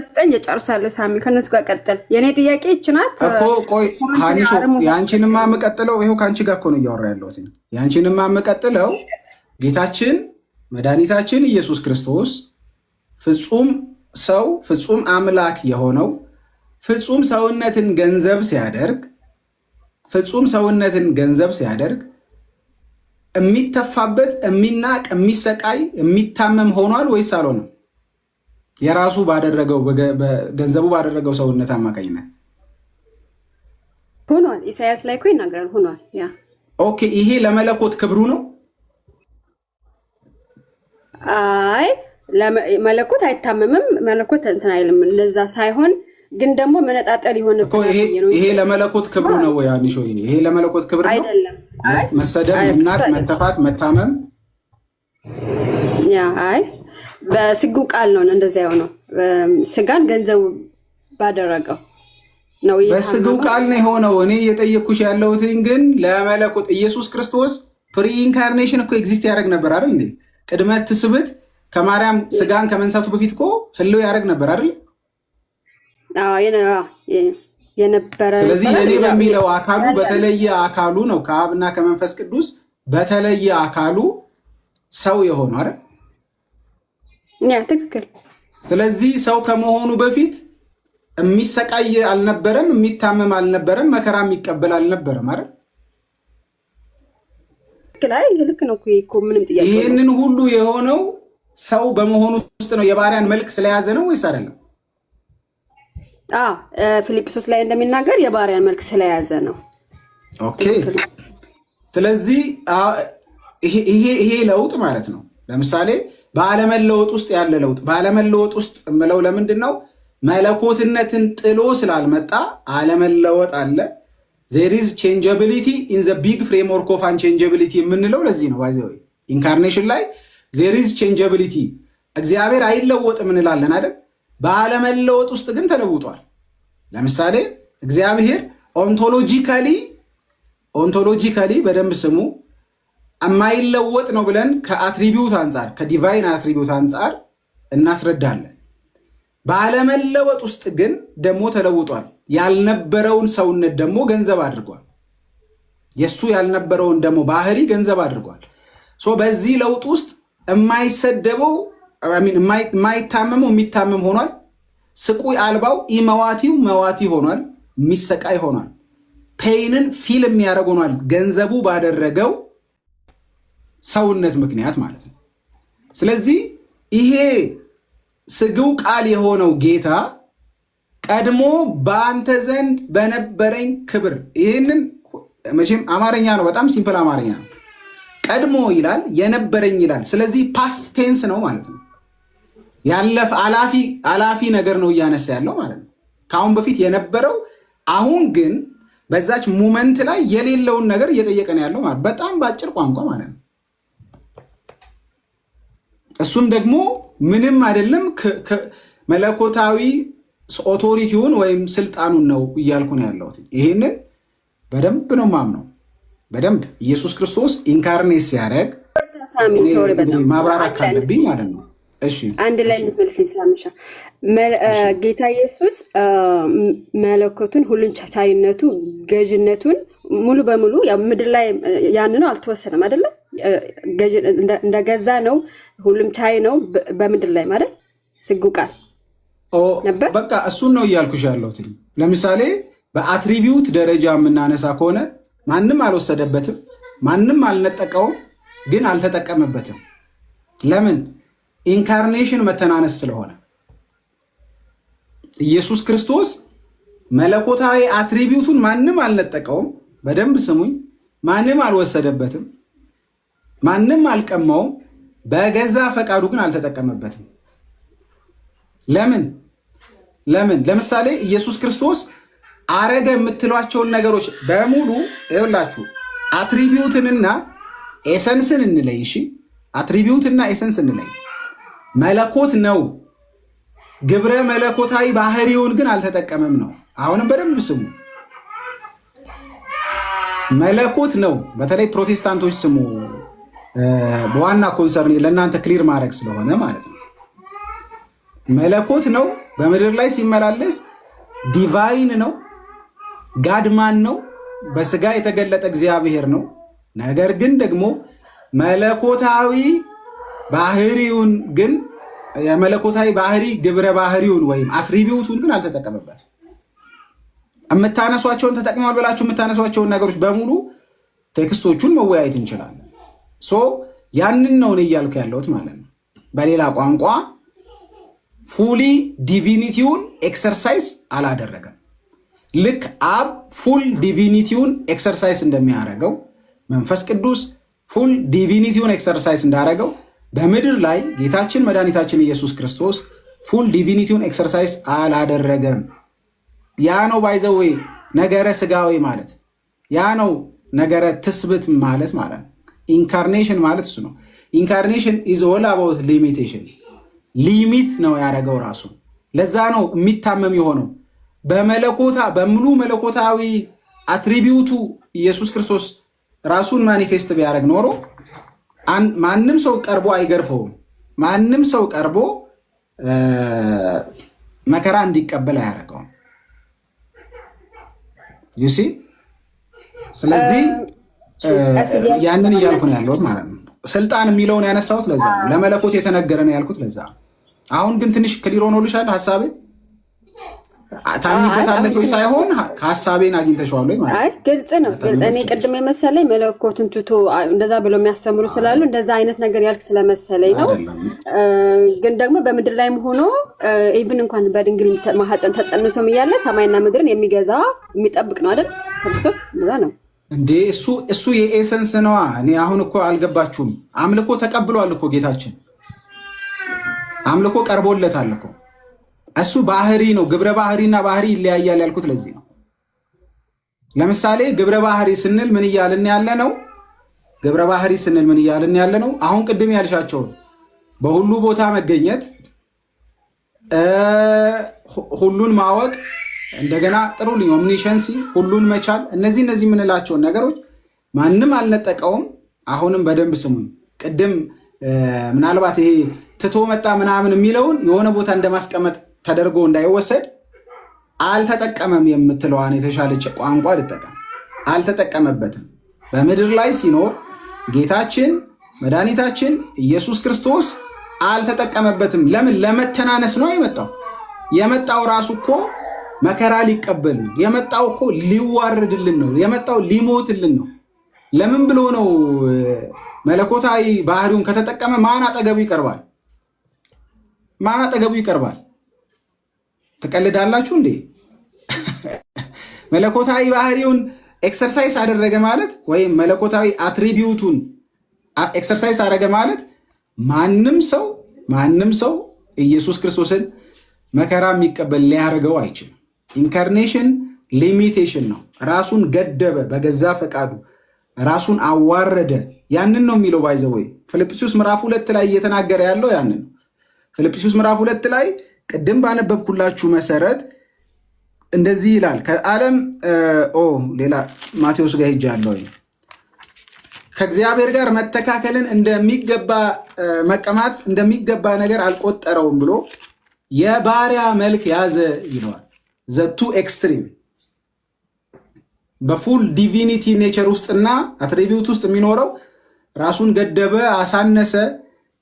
ስጠኝ እጨርሳለሁ። ሳሚ ከነሱ ጋር ቀጥል። የኔ ጥያቄ ይህች ናት እኮ። ቆይ ሀኒሾ የአንቺንማ የምቀጥለው ይኸው ከአንቺ ጋር እኮ ነው እያወራ ያለው። የአንቺንማ የምቀጥለው ጌታችን መድኃኒታችን ኢየሱስ ክርስቶስ ፍጹም ሰው ፍጹም አምላክ የሆነው ፍጹም ሰውነትን ገንዘብ ሲያደርግ የሚተፋበት የሚናቅ የሚሰቃይ የሚታመም ሆኗል ወይስ አልሆነም? የራሱ ባደረገው ገንዘቡ ባደረገው ሰውነት አማካኝነት ሆኗል። ኢሳያስ ላይ እኮ ይናገራል ሆኗል። ያ ኦኬ። ይሄ ለመለኮት ክብሩ ነው? አይ መለኮት አይታመምም። መለኮት እንትን አይልም። ለዛ ሳይሆን ግን ደግሞ መነጣጠል ይሆን እኮ ይሄ ለመለኮት ክብሩ ነው ወይ አንሾ? ይሄ ለመለኮት ክብር ነው አይደለም? መሰደብ፣ መናቅ፣ መተፋት፣ መታመም ያ አይ በስግው ቃል ነው እንደዚያ የሆነው። ስጋን ገንዘቡ ባደረገው ነው። በስግው ቃል ነው የሆነው። እኔ እየጠየኩሽ ያለሁት ግን ለመለኮት ኢየሱስ ክርስቶስ ፕሪ ኢንካርኔሽን እኮ ኤግዚስት ያደርግ ነበር አይደል እንዴ? ቅድመ ትስብእት ከማርያም ስጋን ከመንሳቱ በፊት እኮ ህልው ያደርግ ነበር አይደል? የነበረ። ስለዚህ እኔ በሚለው አካሉ በተለየ አካሉ ነው ከአብና ከመንፈስ ቅዱስ በተለየ አካሉ ሰው የሆነ አይደል? ያ ትክክል። ስለዚህ ሰው ከመሆኑ በፊት የሚሰቃይ አልነበረም፣ የሚታመም አልነበረም፣ መከራ የሚቀበል አልነበረም አይደል? ልክ ነው እኮ ምንም ጥያቄ። ይህንን ሁሉ የሆነው ሰው በመሆኑ ውስጥ ነው። የባሪያን መልክ ስለያዘ ነው ወይስ አይደለም? ፊልጵስዩስ ላይ እንደሚናገር የባሪያን መልክ ስለያዘ ነው። ኦኬ። ስለዚህ ይሄ ለውጥ ማለት ነው። ለምሳሌ ባለመለወጥ ውስጥ ያለ ለውጥ፣ ባለመለወጥ ውስጥ የምለው ለምንድን ነው? መለኮትነትን ጥሎ ስላልመጣ አለመለወጥ አለ። ዜር ኢዝ ቼንጀቢሊቲ ኢን ዘ ቢግ ፍሬምወርክ ኦፍ አንቼንጀቢሊቲ የምንለው ለዚህ ነው። ኢንካርኔሽን ላይ ዜር ኢዝ ቼንጀቢሊቲ፣ እግዚአብሔር አይለወጥም እንላለን አይደል? ባለመለወጥ ውስጥ ግን ተለውጧል። ለምሳሌ እግዚአብሔር ኦንቶሎጂካሊ በደንብ ስሙ የማይለወጥ ነው ብለን ከአትሪቢዩት አንጻር ከዲቫይን አትሪቢዩት አንጻር እናስረዳለን። ባለመለወጥ ውስጥ ግን ደግሞ ተለውጧል። ያልነበረውን ሰውነት ደግሞ ገንዘብ አድርጓል። የሱ ያልነበረውን ደግሞ ባህሪ ገንዘብ አድርጓል። በዚህ ለውጥ ውስጥ የማይሰደበው የማይታመመው የሚታመም ሆኗል። ስቁይ አልባው ኢመዋቲው መዋቲ ሆኗል። የሚሰቃይ ሆኗል። ፔይንን ፊል የሚያደርግ ሆኗል። ገንዘቡ ባደረገው ሰውነት ምክንያት ማለት ነው። ስለዚህ ይሄ ስግው ቃል የሆነው ጌታ ቀድሞ በአንተ ዘንድ በነበረኝ ክብር፣ ይህንን መቼም አማርኛ ነው፣ በጣም ሲምፕል አማርኛ ነው። ቀድሞ ይላል የነበረኝ ይላል። ስለዚህ ፓስት ቴንስ ነው ማለት ነው። ያለፈ አላፊ ነገር ነው እያነሳ ያለው ማለት ነው። ከአሁን በፊት የነበረው አሁን ግን በዛች ሙመንት ላይ የሌለውን ነገር እየጠየቀ ነው ያለው ማለት በጣም በአጭር ቋንቋ ማለት ነው። እሱም ደግሞ ምንም አይደለም መለኮታዊ ኦቶሪቲውን ወይም ስልጣኑን ነው እያልኩ ነው ያለሁት። ይሄንን በደንብ ነው ማምነው። በደንብ ኢየሱስ ክርስቶስ ኢንካርኔት ሲያደርግ ማብራራት ካለብኝ ማለት ነው። እሺ አንድ ላይ እንድትመልስልኝ ስላመሻ ጌታ ኢየሱስ መለኮቱን፣ ሁሉን ቻይነቱ፣ ገዥነቱን ሙሉ በሙሉ ምድር ላይ ያንኑ አልተወሰነም አይደለም። እንደገዛ ነው፣ ሁሉም ቻይ ነው በምድር ላይ ማለት ስግው ቃል ነበር። በቃ እሱን ነው እያልኩሽ ያለሁት። ለምሳሌ በአትሪቢዩት ደረጃ የምናነሳ ከሆነ ማንም አልወሰደበትም፣ ማንም አልነጠቀውም፣ ግን አልተጠቀመበትም። ለምን? ኢንካርኔሽን መተናነስ ስለሆነ። ኢየሱስ ክርስቶስ መለኮታዊ አትሪቢዩቱን ማንም አልነጠቀውም። በደንብ ስሙኝ። ማንም አልወሰደበትም፣ ማንም አልቀማውም። በገዛ ፈቃዱ ግን አልተጠቀመበትም። ለምን? ለምሳሌ ኢየሱስ ክርስቶስ አረገ የምትሏቸውን ነገሮች በሙሉ ይኸውላችሁ፣ አትሪቢዩትንና ኤሰንስን እንለይ። እሺ፣ አትሪቢዩትና ኤሰንስ እንለይ። መለኮት ነው፣ ግብረ መለኮታዊ ባህሪውን ግን አልተጠቀመም ነው። አሁንም በደንብ ስሙ። መለኮት ነው። በተለይ ፕሮቴስታንቶች ስሙ፣ በዋና ኮንሰርን ለእናንተ ክሊር ማድረግ ስለሆነ ማለት ነው። መለኮት ነው፣ በምድር ላይ ሲመላለስ ዲቫይን ነው፣ ጋድማን ነው፣ በስጋ የተገለጠ እግዚአብሔር ነው። ነገር ግን ደግሞ መለኮታዊ ባህሪውን ግን የመለኮታዊ ባህሪ ግብረ ባህሪውን ወይም አትሪቢዩቱን ግን አልተጠቀመበትም። የምታነሷቸውን ተጠቅመዋል ብላችሁ የምታነሷቸውን ነገሮች በሙሉ ቴክስቶቹን መወያየት እንችላለን። ያንን ነው እያልኩ ያለሁት ማለት ነው። በሌላ ቋንቋ ፉሊ ዲቪኒቲውን ኤክሰርሳይዝ አላደረገም። ልክ አብ ፉል ዲቪኒቲውን ኤክሰርሳይዝ እንደሚያደርገው መንፈስ ቅዱስ ፉል ዲቪኒቲውን ኤክሰርሳይዝ እንዳደረገው በምድር ላይ ጌታችን መድኃኒታችን ኢየሱስ ክርስቶስ ፉል ዲቪኒቲውን ኤክሰርሳይዝ አላደረገም። ያ ነው ባይዘዌ ነገረ ስጋዊ ማለት፣ ያ ነው ነገረ ትስብት ማለት ማለት ነው። ኢንካርኔሽን ማለት እሱ ነው። ኢንካርኔሽን ኢዝ ኦል አባውት ሊሚቴሽን፣ ሊሚት ነው ያደረገው ራሱ። ለዛ ነው የሚታመም የሆነው። በሙሉ መለኮታዊ አትሪቢዩቱ ኢየሱስ ክርስቶስ ራሱን ማኒፌስት ቢያደርግ ኖሮ ማንም ሰው ቀርቦ አይገርፈውም። ማንም ሰው ቀርቦ መከራ እንዲቀበል አያደርገውም። ዩሲ ስለዚህ ያንን እያልኩ ነው ያለሁት ማለት ነው። ስልጣን የሚለውን ያነሳሁት ለዛ ነው። ለመለኮት የተነገረ ነው ያልኩት ለዛ ነው። አሁን ግን ትንሽ ክሊር ሆኖልሻል ሀሳቤ? ታምኝበታለች ወይ ሳይሆን ሀሳቤን አግኝተሽዋል ወይ ማለት ነው? ግልጽ ነው። እኔ ቅድም የመሰለኝ መለኮትን ትቶ እንደዛ ብሎ የሚያስተምሩ ስላሉ እንደዛ አይነት ነገር ያልክ ስለመሰለኝ ነው። ግን ደግሞ በምድር ላይም ሆኖ ኢቭን እንኳን በድንግል ማህፀን ተጸንሶም እያለ ሰማይና ምድርን የሚገዛ የሚጠብቅ ነው አይደል? ክርስቶስ እንደዛ ነው እንዴ? እሱ የኤሰንስ ነዋ። እኔ አሁን እኮ አልገባችሁም። አምልኮ ተቀብሏል እኮ ጌታችን፣ አምልኮ ቀርቦለታል እኮ። እሱ ባህሪ ነው። ግብረ ባህሪና ባህሪ ይለያያል ያልኩት ለዚህ ነው። ለምሳሌ ግብረ ባህሪ ስንል ምን እያልን ያለ ነው? ግብረ ባህሪ ስንል ምን እያልን ያለ ነው? አሁን ቅድም ያልሻቸውን በሁሉ ቦታ መገኘት፣ ሁሉን ማወቅ፣ እንደገና ጥሩልኝ ኦምኒሸንሲ፣ ሁሉን መቻል፣ እነዚህ የምንላቸውን ነገሮች ማንም አልነጠቀውም። አሁንም በደንብ ስሙኝ። ቅድም ምናልባት ይሄ ትቶ መጣ ምናምን የሚለውን የሆነ ቦታ እንደማስቀመጥ ተደርጎ እንዳይወሰድ አልተጠቀመም የምትለዋን የተሻለች ቋንቋ ልጠቀም። አልተጠቀመበትም። በምድር ላይ ሲኖር ጌታችን መድኃኒታችን ኢየሱስ ክርስቶስ አልተጠቀመበትም። ለምን? ለመተናነስ ነው የመጣው ራሱ እኮ መከራ ሊቀበል ነው የመጣው እኮ ሊዋረድልን ነው የመጣው ሊሞትልን ነው። ለምን ብሎ ነው? መለኮታዊ ባህሪውን ከተጠቀመ ማን አጠገቡ ይቀርባል? ማን አጠገቡ ይቀርባል? ትቀልዳላችሁ እንዴ? መለኮታዊ ባህሪውን ኤክሰርሳይዝ አደረገ ማለት ወይም መለኮታዊ አትሪቢዩቱን ኤክሰርሳይዝ አደረገ ማለት ማንም ሰው ኢየሱስ ክርስቶስን መከራ የሚቀበል ሊያደርገው አይችልም። ኢንካርኔሽን ሊሚቴሽን ነው። ራሱን ገደበ፣ በገዛ ፈቃዱ ራሱን አዋረደ። ያንን ነው የሚለው ባይዘወይ ፊልጵስዩስ ምዕራፍ 2 ላይ እየተናገረ ያለው ያንን ነው። ፊልጵስዩስ ምዕራፍ 2 ላይ ቅድም ባነበብኩላችሁ መሰረት እንደዚህ ይላል። ከዓለም ሌላ ማቴዎስ ጋር ሄጃለሁ። ከእግዚአብሔር ጋር መተካከልን እንደሚገባ መቀማት እንደሚገባ ነገር አልቆጠረውም ብሎ የባሪያ መልክ ያዘ ይለዋል። ዘቱ ኤክስትሪም በፉል ዲቪኒቲ ኔቸር ውስጥና አትሪቢዩት ውስጥ የሚኖረው ራሱን ገደበ፣ አሳነሰ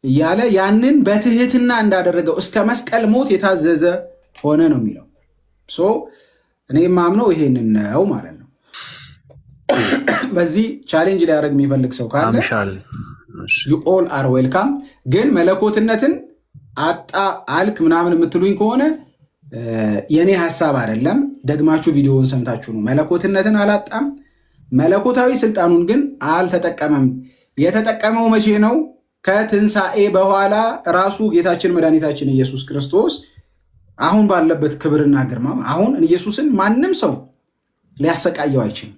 እያለ ያንን በትህትና እንዳደረገው እስከ መስቀል ሞት የታዘዘ ሆነ ነው የሚለው። እኔ የማምነው ይሄንን ነው ማለት ነው። በዚህ ቻሌንጅ ሊያደርግ የሚፈልግ ሰው ካለ ዩ ኦል አር ዌልካም። ግን መለኮትነትን አጣ አልክ ምናምን የምትሉኝ ከሆነ የኔ ሀሳብ አይደለም። ደግማችሁ ቪዲዮውን ሰምታችሁ ነው። መለኮትነትን አላጣም፣ መለኮታዊ ስልጣኑን ግን አልተጠቀመም። የተጠቀመው መቼ ነው? ከትንሣኤ በኋላ ራሱ ጌታችን መድኃኒታችን ኢየሱስ ክርስቶስ አሁን ባለበት ክብርና ግርማ አሁን ኢየሱስን ማንም ሰው ሊያሰቃየው አይችልም።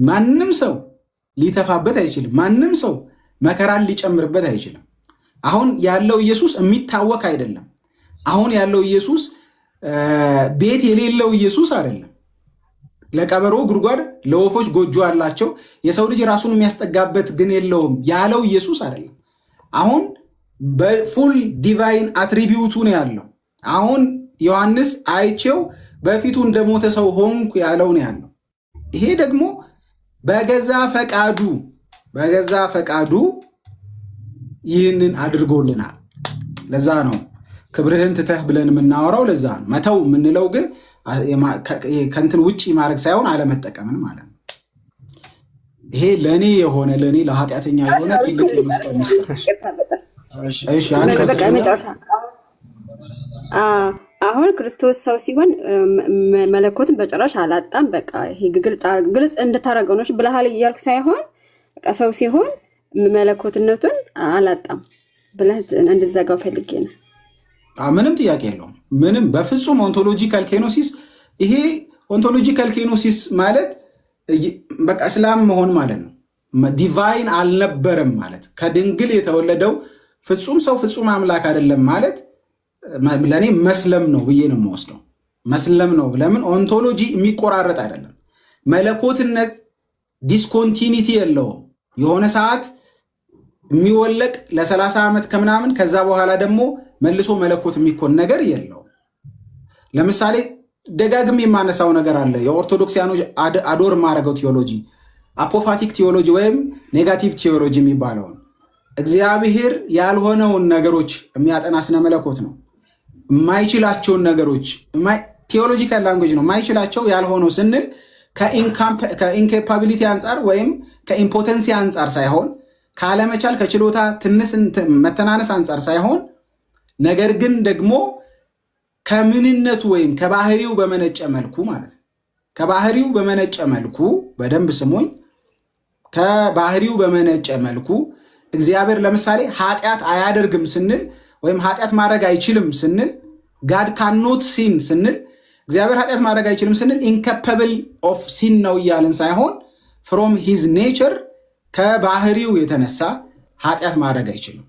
ማንም ሰው ሊተፋበት አይችልም። ማንም ሰው መከራን ሊጨምርበት አይችልም። አሁን ያለው ኢየሱስ የሚታወክ አይደለም። አሁን ያለው ኢየሱስ ቤት የሌለው ኢየሱስ አይደለም። ለቀበሮ ጉድጓድ ለወፎች ጎጆ አላቸው፣ የሰው ልጅ ራሱን የሚያስጠጋበት ግን የለውም ያለው ኢየሱስ አይደለም። አሁን በፉል ዲቫይን አትሪቢዩቱ ነው ያለው። አሁን ዮሐንስ አይቼው በፊቱ እንደሞተ ሰው ሆንኩ ያለው ነው ያለው። ይሄ ደግሞ በገዛ ፈቃዱ ይህንን አድርጎልናል። ለዛ ነው ክብርህን ትተህ ብለን የምናወራው። ለዛ ነው መተው የምንለው። ግን ከንትን ውጭ ማድረግ ሳይሆን አለመጠቀምን ማለት ነው። ይሄ ለእኔ የሆነ ለእኔ ለኃጢአተኛ የሆነ ትልቅ የመስቀል ምስጢር። አሁን ክርስቶስ ሰው ሲሆን መለኮትን በጭራሽ አላጣም። በቃ ይሄ ግልጽ እንድታረገው ነው ብለሃል እያልኩ ሳይሆን በቃ ሰው ሲሆን መለኮትነቱን አላጣም ብለህ እንድዘጋው ፈልጌ ነው። ምንም ጥያቄ የለውም። ምንም በፍጹም ኦንቶሎጂካል ኬኖሲስ። ይሄ ኦንቶሎጂካል ኬኖሲስ ማለት በቃ እስላም መሆን ማለት ነው። ዲቫይን አልነበረም ማለት ከድንግል የተወለደው ፍጹም ሰው ፍጹም አምላክ አይደለም ማለት ለእኔ መስለም ነው ብዬ ነው የምወስደው። መስለም ነው። ለምን ኦንቶሎጂ የሚቆራረጥ አይደለም። መለኮትነት ዲስኮንቲኒቲ የለውም። የሆነ ሰዓት የሚወለቅ ለ30 ዓመት ከምናምን ከዛ በኋላ ደግሞ መልሶ መለኮት የሚኮን ነገር የለውም። ለምሳሌ ደጋግም የማነሳው ነገር አለ። የኦርቶዶክሲያኖች አዶር ማረገው ቴዎሎጂ አፖፋቲክ ቴዎሎጂ ወይም ኔጋቲቭ ቴዎሎጂ የሚባለውን እግዚአብሔር ያልሆነውን ነገሮች የሚያጠና ስነ መለኮት ነው። የማይችላቸውን ነገሮች ቴዎሎጂካል ላንጉጅ ነው። የማይችላቸው ያልሆነው ስንል ከኢንኬፓቢሊቲ አንጻር ወይም ከኢምፖተንሲ አንጻር ሳይሆን ካለመቻል ከችሎታ ትንስ መተናነስ አንጻር ሳይሆን ነገር ግን ደግሞ ከምንነቱ ወይም ከባህሪው በመነጨ መልኩ ማለት ነው። ከባህሪው በመነጨ መልኩ በደንብ ስሙኝ። ከባህሪው በመነጨ መልኩ እግዚአብሔር ለምሳሌ ኃጢአት አያደርግም ስንል ወይም ኃጢአት ማድረግ አይችልም ስንል ጋድ ካኖት ሲን ስንል እግዚአብሔር ኃጢአት ማድረግ አይችልም ስንል ኢንካፓብል ኦፍ ሲን ነው እያልን ሳይሆን ፍሮም ሂዝ ኔቸር ከባህሪው የተነሳ ኃጢአት ማድረግ አይችልም።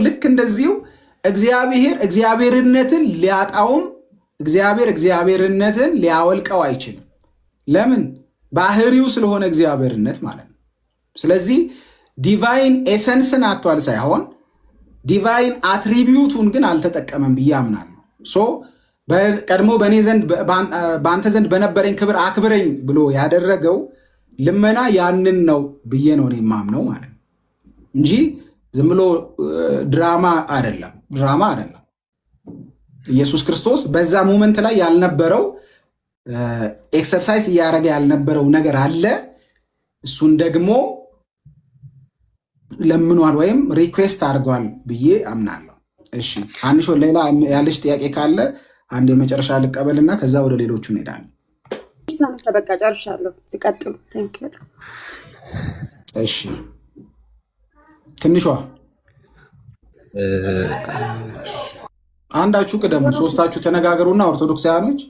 ልክ እንደዚሁ እግዚአብሔርነትን ሊያጣውም እግዚአብሔርነትን ሊያወልቀው አይችልም። ለምን? ባህሪው ስለሆነ እግዚአብሔርነት ማለት ነው። ስለዚህ ዲቫይን ኤሰንስን አጥቷል ሳይሆን ዲቫይን አትሪቢዩቱን ግን አልተጠቀመም ብዬ አምናለሁ። ቀድሞ በአንተ ዘንድ በነበረኝ ክብር አክብረኝ ብሎ ያደረገው ልመና ያንን ነው ብዬ ነው የማምነው ማለት ነው እንጂ ዝም ብሎ ድራማ አይደለም። ኢየሱስ ክርስቶስ በዛ ሞመንት ላይ ያልነበረው ኤክሰርሳይዝ እያደረገ ያልነበረው ነገር አለ። እሱን ደግሞ ለምኗል ወይም ሪኩዌስት አድርጓል ብዬ አምናለሁ። እሺ አንሾ ሌላ ያለሽ ጥያቄ ካለ አንድ የመጨረሻ ልቀበልና ከዛ ወደ ሌሎቹ እንሄዳለን። በቃ ጨርሻለሁ። ትቀጥሉ። እሺ ትንሿ አንዳችሁ ቅደሙ፣ ሶስታችሁ ተነጋገሩና ኦርቶዶክሳውያኖች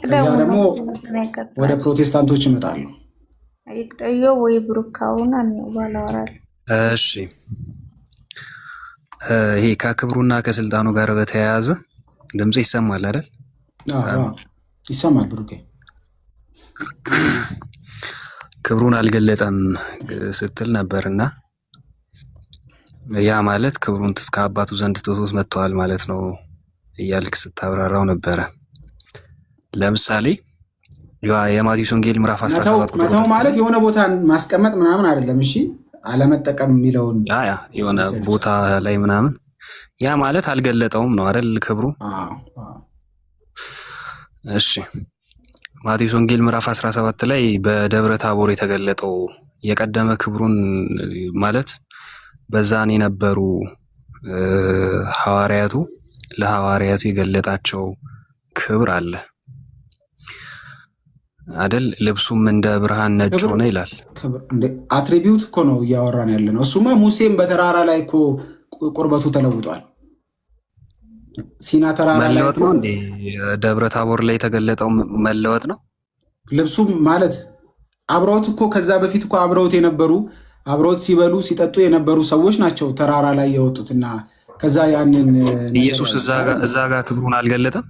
ከዛ ደግሞ ወደ ፕሮቴስታንቶች ይመጣሉ። አይቅደዮ ወይ ብሩካውና ነው ባላወራል። እሺ ይሄ ከክብሩና ከስልጣኑ ጋር በተያያዘ ድምጽ ይሰማል አይደል? ይሰማል። ብሩኬ ክብሩን አልገለጠም ስትል ነበርና ያ ማለት ክብሩን ከአባቱ ዘንድ ትቶት መጥተዋል ማለት ነው እያልክ ስታብራራው ነበረ። ለምሳሌ የማቴዎስ ወንጌል ምዕራፍ 17 መተው ማለት የሆነ ቦታ ማስቀመጥ ምናምን አይደለም። እሺ አለመጠቀም የሚለውን የሆነ ቦታ ላይ ምናምን ያ ማለት አልገለጠውም ነው አይደል ክብሩ? እሺ ማቴዎስ ወንጌል ምዕራፍ 17 ላይ በደብረ ታቦር የተገለጠው የቀደመ ክብሩን ማለት በዛን የነበሩ ሐዋርያቱ ለሐዋርያቱ የገለጣቸው ክብር አለ አይደል? ልብሱም እንደ ብርሃን ነጭ ሆነ ይላል። አትሪቢዩት እኮ ነው እያወራን ያለ ነው። እሱማ ሙሴም በተራራ ላይ እኮ ቁርበቱ ተለውጧል። ሲና ተራራ ላይ መለወጥ ነው እንዴ? ደብረ ታቦር ላይ የተገለጠው መለወጥ ነው። ልብሱም ማለት አብረውት እኮ ከዛ በፊት እኮ አብረውት የነበሩ አብረውት ሲበሉ ሲጠጡ የነበሩ ሰዎች ናቸው ተራራ ላይ የወጡትና ከዛ ያንን ኢየሱስ እዛ ጋር ክብሩን አልገለጠም።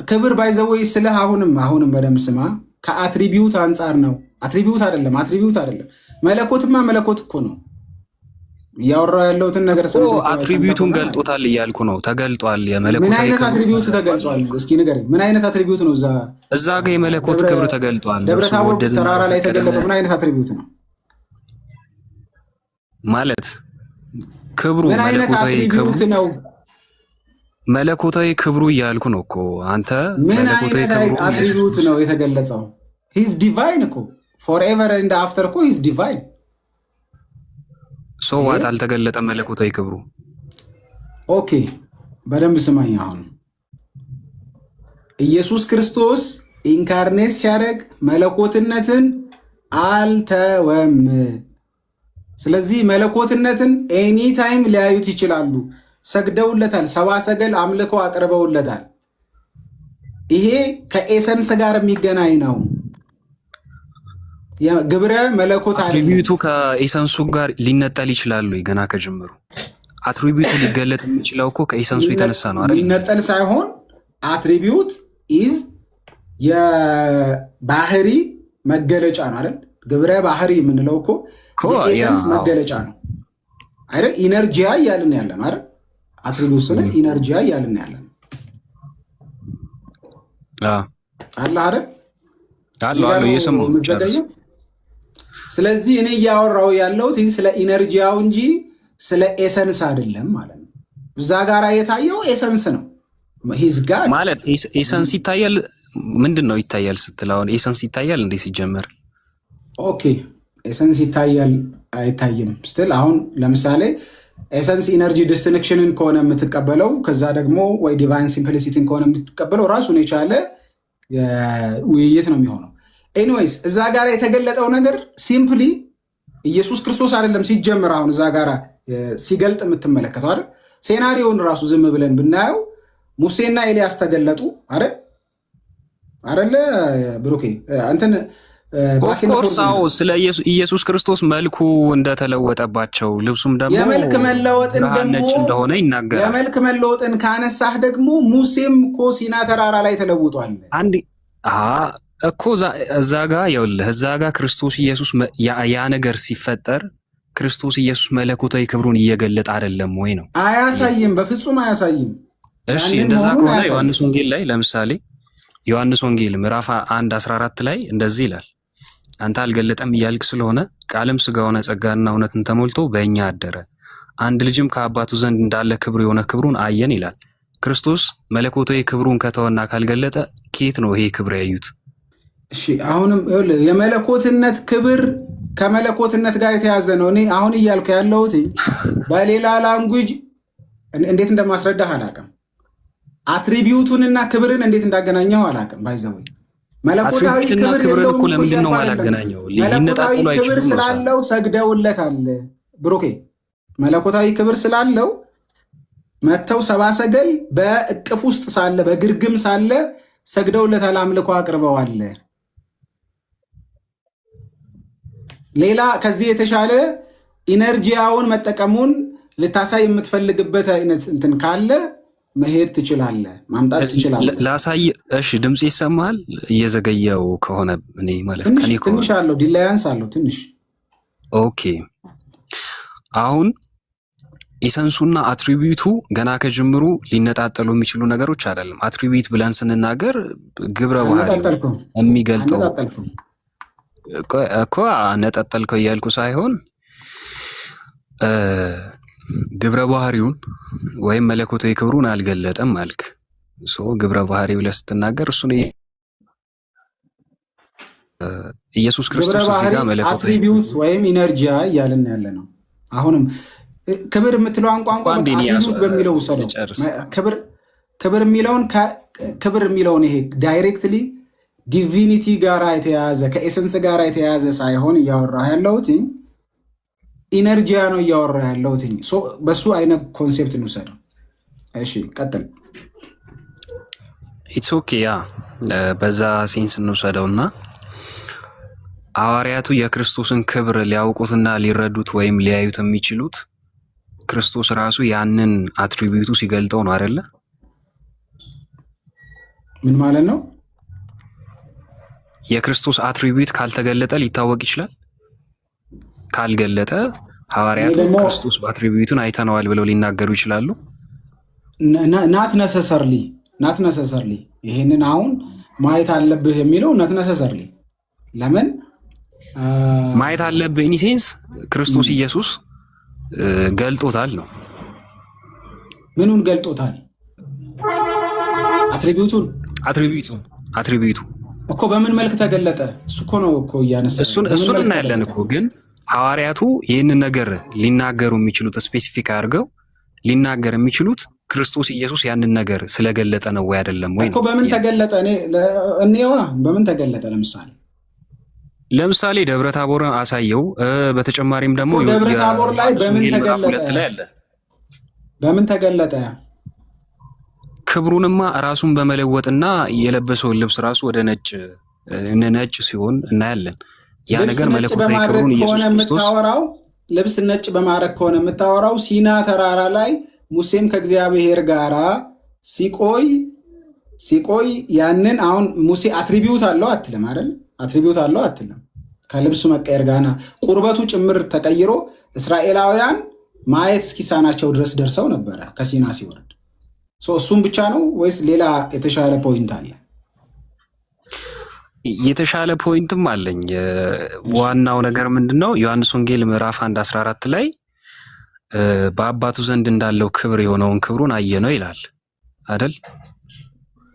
ክብር ባይዘወይ ስለ አሁንም በደምብ ስማ። ከአትሪቢዩት አንጻር ነው። አትሪቢዩት አይደለም። መለኮትማ መለኮት እኮ ነው። እያወራሁ ያለሁትን ነገር አትሪቢዩቱን ገልጦታል እያልኩ ነው። ተገልጧል። የመለኮት ምን አይነት አትሪቢዩት ተገልጿል? እስኪ ንገረኝ። ምን አይነት አትሪቢዩት ነው እዛ ጋር የመለኮት ክብር ተገልጧል? ደብረ ታቦር ተራራ ላይ የተገለጠው ምን አይነት አትሪቢዩት ነው ማለት? ክብሩ መለኮታዊ ክብሩ ነው። መለኮታዊ ክብሩ እያልኩ ነው እኮ አንተ። መለኮታዊ ክብሩ አትሪቢዩት ነው የተገለጸው። ሂዝ ዲቫይን እኮ ፎርኤቨር ኤንድ አፍተር እኮ ሂዝ ዲቫይን። ሶ ዋት አልተገለጠ መለኮታዊ ክብሩ። ኦኬ በደንብ ስማኝ። አሁን ኢየሱስ ክርስቶስ ኢንካርኔት ሲያደርግ መለኮትነትን አልተወም። ስለዚህ መለኮትነትን ኤኒ ታይም ሊያዩት ይችላሉ። ሰግደውለታል። ሰባ ሰገል አምልኮ አቅርበውለታል። ይሄ ከኤሰንስ ጋር የሚገናኝ ነው። ግብረ መለኮት አትሪቢዩቱ ከኤሰንሱ ጋር ሊነጠል ይችላሉ። ገና ከጅምሩ አትሪቢዩቱ ሊገለጥ የሚችለው እኮ ከኤሰንሱ የተነሳ ነው አይደል? ሊነጠል ሳይሆን አትሪቢዩት ኢዝ የባህሪ መገለጫ ነው አይደል? ግብረ ባህሪ የምንለው እኮ የኤሰንስ መገለጫ ነው አይደል? ኢነርጂያ እያልን ያለን አይደል? አትሪቢዩት ስንል ኢነርጂያ እያልን ያለን አለ አይደል? አለ የሰማው ጨርስ። ስለዚህ እኔ እያወራው ያለሁት ስለ ኢነርጂያው እንጂ ስለ ኤሰንስ አይደለም ማለት ነው። እዛ ጋር የታየው ኤሰንስ ነው። ሂዝ ጋድ ማለት ኤሰንስ ይታያል። ምንድን ነው ይታያል ስትል አሁን ኤሰንስ ይታያል እንዴ ሲጀመር? ኦኬ ኤሰንስ ይታያል አይታይም ስትል አሁን ለምሳሌ ኤሰንስ ኢነርጂ ዲስቲንክሽንን ከሆነ የምትቀበለው ከዛ ደግሞ ወይ ዲቫይን ሲምፕሊሲቲን ከሆነ የምትቀበለው ራሱን የቻለ ውይይት ነው የሚሆነው። ኤኒዌይስ እዛ ጋር የተገለጠው ነገር ሲምፕሊ ኢየሱስ ክርስቶስ አይደለም ሲጀምር። አሁን እዛ ጋር ሲገልጥ የምትመለከተው አይደል? ሴናሪዮን ራሱ ዝም ብለን ብናየው ሙሴና ኤልያስ ተገለጡ አይደል? አይደለ ብሩኬ እንትን ኦፍኮርሳው ስለ ኢየሱስ ክርስቶስ መልኩ እንደተለወጠባቸው ልብሱም ደግሞ የመልክ መለወጥን ደግሞ እንደሆነ ይናገራል። የመልክ መለወጥን ካነሳህ ደግሞ ሙሴም እኮ ሲና ተራራ ላይ ተለውጧል። አንድ እኮ እዛ ጋ ይኸውልህ፣ እዛ ጋ ክርስቶስ ኢየሱስ ያ ነገር ሲፈጠር ክርስቶስ ኢየሱስ መለኮታዊ ክብሩን እየገለጠ አይደለም ወይ ነው? አያሳይም፣ በፍጹም አያሳይም። እሺ እንደዛ ከሆነ ዮሐንስ ወንጌል ላይ ለምሳሌ ዮሐንስ ወንጌል ምዕራፍ 1:14 ላይ እንደዚህ ይላል፣ አንተ አልገለጠም እያልክ ስለሆነ ቃልም ሥጋ ሆነ ጸጋና እውነትን ተሞልቶ በእኛ አደረ፣ አንድ ልጅም ከአባቱ ዘንድ እንዳለ ክብር የሆነ ክብሩን አየን ይላል። ክርስቶስ መለኮታዊ ክብሩን ከተወና ካልገለጠ ከየት ነው ይሄ ክብር ያዩት? እሺ አሁንም የመለኮትነት ክብር ከመለኮትነት ጋር የተያዘ ነው። እኔ አሁን እያልኩ ያለሁት በሌላ ላንጉጅ እንዴት እንደማስረዳህ አላውቅም። አትሪቢዩቱንና ክብርን እንዴት እንዳገናኘው አላውቅም። ባይዘው መለኮታዊ ክብር እኮ ለምንድን ነው ማላገናኘው? መለኮታዊ ክብር ስላለው ሰግደውለታል። ብሩኬ መለኮታዊ ክብር ስላለው መተው ሰባ ሰገል በእቅፍ ውስጥ ሳለ በግርግም ሳለ ሰግደውለታል፣ አምልኮ አቅርበዋል። ሌላ ከዚህ የተሻለ ኢነርጂያውን መጠቀሙን ልታሳይ የምትፈልግበት አይነት እንትን ካለ መሄድ ትችላለህ፣ ማምጣት ትችላለህ። ላሳይ። እሺ ድምጽ ይሰማል? እየዘገየው ከሆነ እኔ ማለት ትንሽ አለው፣ ዲላያንስ አለው ትንሽ። ኦኬ አሁን ኢሰንሱና አትሪቢዩቱ ገና ከጅምሩ ሊነጣጠሉ የሚችሉ ነገሮች አይደለም። አትሪቢዩት ብለን ስንናገር ግብረ ባህሪ የሚገልጠው እኮ ነጠጠልከው እያልኩ ሳይሆን ግብረ ባህሪውን ወይም መለኮታዊ ክብሩን አልገለጠም አልክ። ግብረ ባህሪ ብለህ ስትናገር እሱን ኢየሱስ ክርስቶስ እዚህ ጋር መለኮታዊ አትሪቢዩት ወይም ኢነርጂያ እያልን ያለ ነው። አሁንም ክብር የምትለውን ቋንቋ አትሪቢዩት በሚለው ውሰደው። ክብር የሚለውን ይሄ ዳይሬክትሊ ዲቪኒቲ ጋራ የተያያዘ ከኤሰንስ ጋራ የተያያዘ ሳይሆን እያወራ ያለሁት ኢነርጂያ ነው እያወራ ያለሁት። በሱ አይነት ኮንሴፕት እንውሰደው። እሺ ቀጥል። ኢትስ ኦኬ ያ በዛ ሴንስ እንውሰደውና ሐዋርያቱ የክርስቶስን ክብር ሊያውቁትና ሊረዱት ወይም ሊያዩት የሚችሉት ክርስቶስ ራሱ ያንን አትሪቢዩቱ ሲገልጠው ነው አይደለ? ምን ማለት ነው? የክርስቶስ አትሪቢዩት ካልተገለጠ ሊታወቅ ይችላል። ካልገለጠ ሐዋርያቱ ክርስቶስ በአትሪቢዩቱን አይተነዋል ብለው ሊናገሩ ይችላሉ? ናት ነሰሰርሊ ይሄንን አሁን ማየት አለብህ የሚለው ናት ነሰሰርሊ። ለምን ማየት አለብህ? ኢኒሴንስ ክርስቶስ ኢየሱስ ገልጦታል ነው። ምኑን ገልጦታል? አትሪቢዩቱ እኮ በምን መልክ ተገለጠ? እሱ እኮ ነው እኮ እያነሳ እሱን እናያለን እኮ። ግን ሐዋርያቱ ይህንን ነገር ሊናገሩ የሚችሉት ስፔሲፊክ አድርገው ሊናገር የሚችሉት ክርስቶስ ኢየሱስ ያንን ነገር ስለገለጠ ነው ወይ አይደለም ወይ እኮ። በምን ተገለጠ? እኔዋ በምን ተገለጠ? ለምሳሌ ደብረ ታቦርን አሳየው። በተጨማሪም ደግሞ ደብረ ታቦር ላይ በምን ተገለጠ? ክብሩንማ ራሱን በመለወጥና የለበሰውን ልብስ ራሱ ወደ ነጭ ሲሆን እናያለን። ያ ነገር መለኮታዊ ክብሩን ኢየሱስ ክርስቶስ ልብስ ነጭ በማድረግ ከሆነ የምታወራው ሲና ተራራ ላይ ሙሴም ከእግዚአብሔር ጋር ሲቆይ ያንን አሁን ሙሴ አትሪቢዩት አለው አትልም አይደል? አትሪቢዩት አለው አትልም። ከልብሱ መቀየር ጋና ቁርበቱ ጭምር ተቀይሮ እስራኤላውያን ማየት እስኪሳናቸው ድረስ ደርሰው ነበረ ከሲና ሲወርድ። እሱም ብቻ ነው ወይስ ሌላ የተሻለ ፖይንት አለ? የተሻለ ፖይንትም አለኝ። ዋናው ነገር ምንድነው? ዮሐንስ ወንጌል ምዕራፍ 1:14 ላይ በአባቱ ዘንድ እንዳለው ክብር የሆነውን ክብሩን አየነው ይላል አይደል?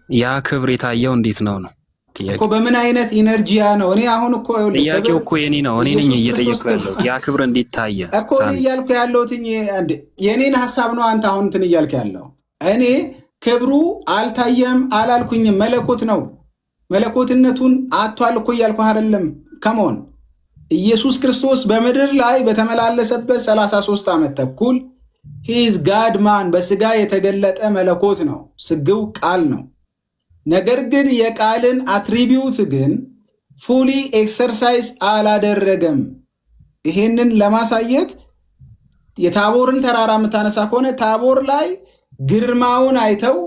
ያ ክብር የታየው እንዴት ነው? እኮ በምን አይነት ኢነርጂያ ነው? እኔ አሁን እኮ ጥያቄው እኮ የኔ ነው። እኔ ነኝ እየጠየቅኩ ያለው ያ ክብር እንዴት ታየ እኮ እያልኩ ያለሁት የኔን ሐሳብ ነው። አንተ አሁን እንትን እያልክ ያለው እኔ ክብሩ አልታየም አላልኩኝም። መለኮት ነው። መለኮትነቱን አጥቷል እኮ እያልኩ አይደለም። ከመሆን ኢየሱስ ክርስቶስ በምድር ላይ በተመላለሰበት 33 ዓመት ተኩል ሂዝ ጋድ ማን በስጋ የተገለጠ መለኮት ነው። ስግው ቃል ነው። ነገር ግን የቃልን አትሪቢዩት ግን ፉሊ ኤክሰርሳይዝ አላደረገም። ይሄንን ለማሳየት የታቦርን ተራራ የምታነሳ ከሆነ ታቦር ላይ ግርማውን አይተው